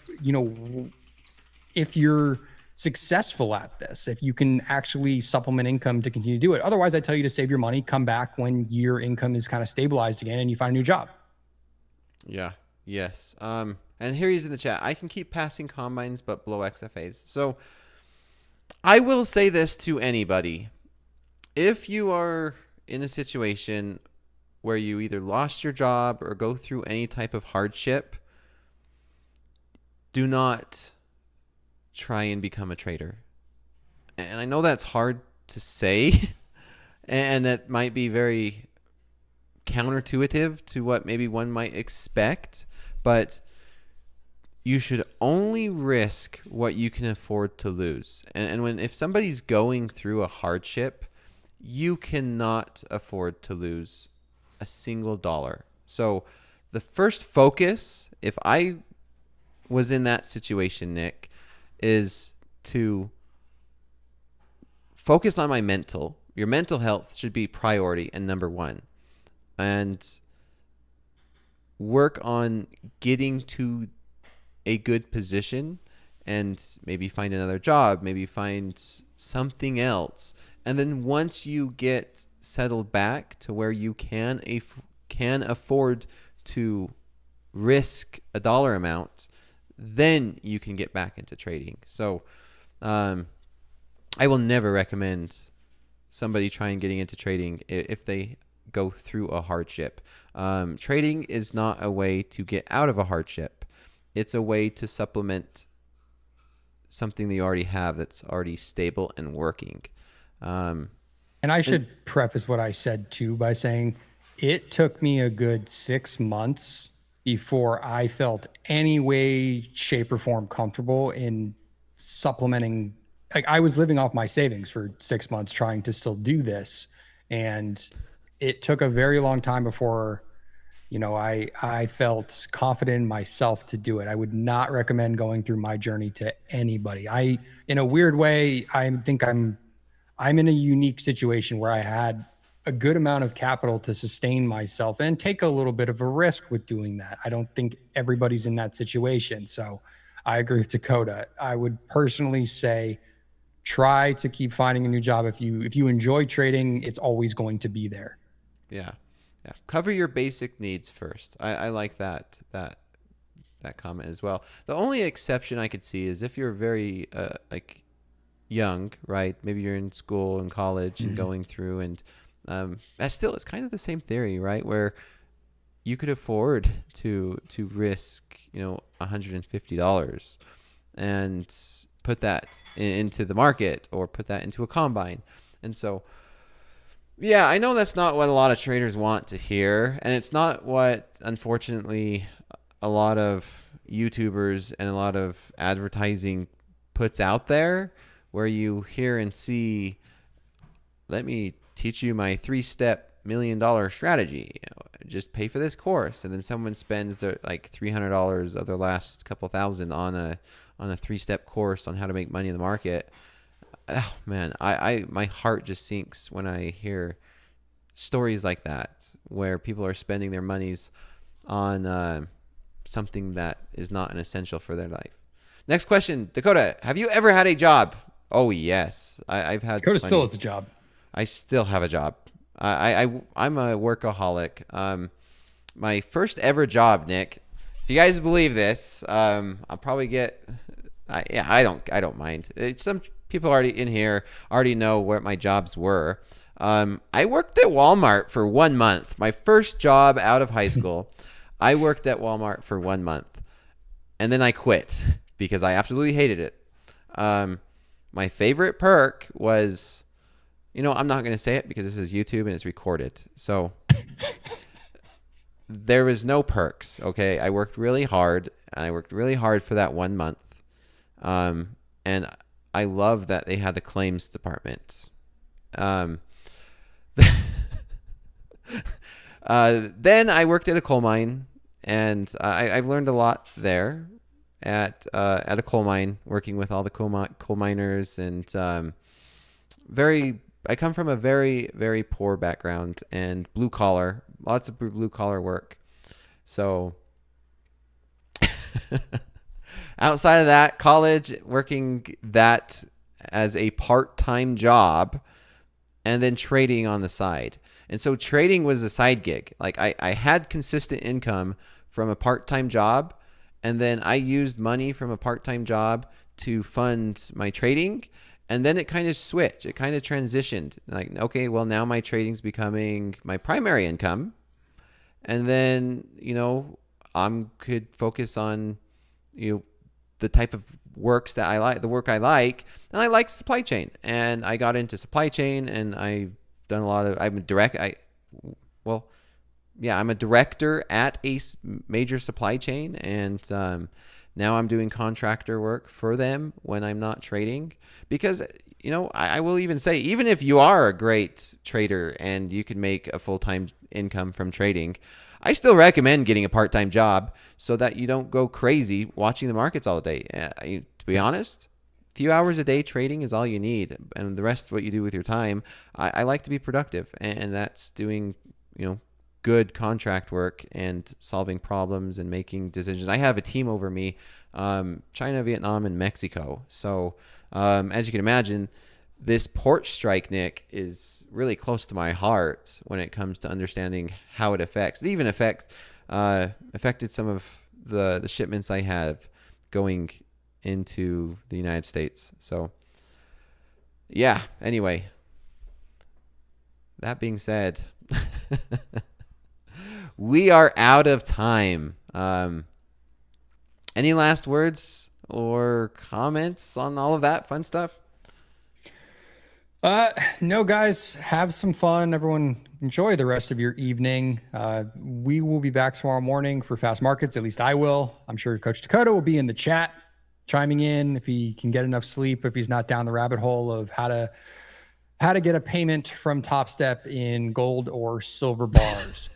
if you're successful at this, if you can actually supplement income to continue to do it. Otherwise, I tell you to save your money, come back when your income is kind of stabilized again and you find a new job. Yeah. Yes. And here he's in the chat. I can keep passing combines, but blow XFAs. So I will say this to anybody. If you are in a situation where you either lost your job or go through any type of hardship, do not try and become a trader. And I know that's hard to say, and that might be very counterintuitive to what maybe one might expect, but you should only risk what you can afford to lose. And if somebody's going through a hardship, you cannot afford to lose a single dollar. So the first focus, if I was in that situation, Nick, is to focus on my mental. Your mental health should be priority and number one. And work on getting to a good position and maybe find another job, maybe find something else. And then once you get settled back to where you can afford to risk a dollar amount, then you can get back into trading. So I will never recommend somebody trying getting into trading if they go through a hardship. Trading is not a way to get out of a hardship. It's a way to supplement something that you already have that's already stable and working. And I should preface what I said too by saying it took me a good 6 months before I felt any way, shape, or form comfortable in supplementing. Like, I was living off my savings for 6 months trying to still do this. And it took a very long time before, I felt confident in myself to do it. I would not recommend going through my journey to anybody. In a weird way, I think I'm in a unique situation where I had a good amount of capital to sustain myself and take a little bit of a risk with doing that. I don't think everybody's in that situation. So I agree with Dakota. I would personally say try to keep finding a new job. If you enjoy trading, it's always going to be there. Yeah. Cover your basic needs first. I like that comment as well. The only exception I could see is if you're very young, right? Maybe you're in school and college and going through, and it's kind of the same theory, right? Where you could afford to risk, $150 and put that into the market or put that into a combine. And so, yeah, I know that's not what a lot of traders want to hear, and it's not what, unfortunately, a lot of YouTubers and a lot of advertising puts out there, where you hear and see, let me teach you my 3-step $1 million strategy. Just pay for this course. And then someone spends their like $300 of their last couple thousand on a 3-step course on how to make money in the market. Oh man, my heart just sinks when I hear stories like that where people are spending their monies on something that is not an essential for their life. Next question, Dakota, have you ever had a job? Oh yes, I've had. Dakota still has a job. I still have a job. I'm a workaholic. My first ever job, Nick. If you guys believe this, I'll probably get. I don't mind. Some people already in here already know what my jobs were. I worked at Walmart for 1 month. My first job out of high school. I worked at Walmart for 1 month, and then I quit because I absolutely hated it. My favorite perk was, I'm not going to say it because this is YouTube and it's recorded. So there was no perks. Okay. I worked really hard. I worked really hard for that 1 month. And I love that they had the claims department. Then I worked at a coal mine, and I've learned a lot there at a coal mine, working with all the coal miners, and I come from a very, very poor background and blue collar, lots of blue collar work. So outside of that, college, working that as a part-time job, and then trading on the side. And so trading was a side gig. Like I had consistent income from a part-time job, and then I used money from a part-time job to fund my trading. And then it kind of switched. It kind of transitioned. Like, okay, well, now my trading's becoming my primary income. And then, I could focus on, the type of works that I like, the work I like. And I like supply chain. And I got into supply chain, and I've done a lot of, I'm a director at a major supply chain. And now I'm doing contractor work for them when I'm not trading. Because, I will even say, even if you are a great trader and you can make a full-time income from trading, I still recommend getting a part-time job so that you don't go crazy watching the markets all day. To be honest, a few hours a day trading is all you need. And the rest, what you do with your time, I like to be productive. And that's doing, good contract work and solving problems and making decisions. I have a team over me, China, Vietnam, and Mexico. So as you can imagine, this port strike, Nick, is really close to my heart when it comes to understanding how it affects. It even affected some of the shipments I have going into the United States. So yeah, anyway, that being said, we are out of time. Any last words or comments on all of that fun stuff? No, guys, have some fun. Everyone enjoy the rest of your evening. We will be back tomorrow morning for Fast Markets. At least I will. I'm sure Coach Dakota will be in the chat chiming in if he can get enough sleep, if he's not down the rabbit hole of how to get a payment from Topstep in gold or silver bars.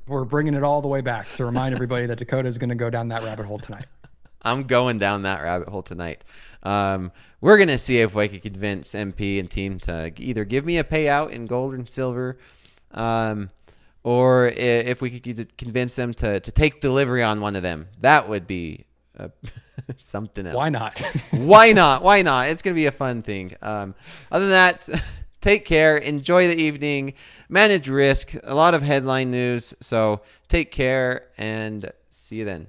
We're bringing it all the way back to remind everybody that Dakota is going to go down that rabbit hole tonight. I'm going down that rabbit hole tonight. We're going to see if I can convince MP and team to either give me a payout in gold and silver, or if we could convince them to take delivery on one of them. That would be something else. Why not? Why not? Why not? It's going to be a fun thing. Other than that, take care. Enjoy the evening. Manage risk. A lot of headline news. So take care and see you then.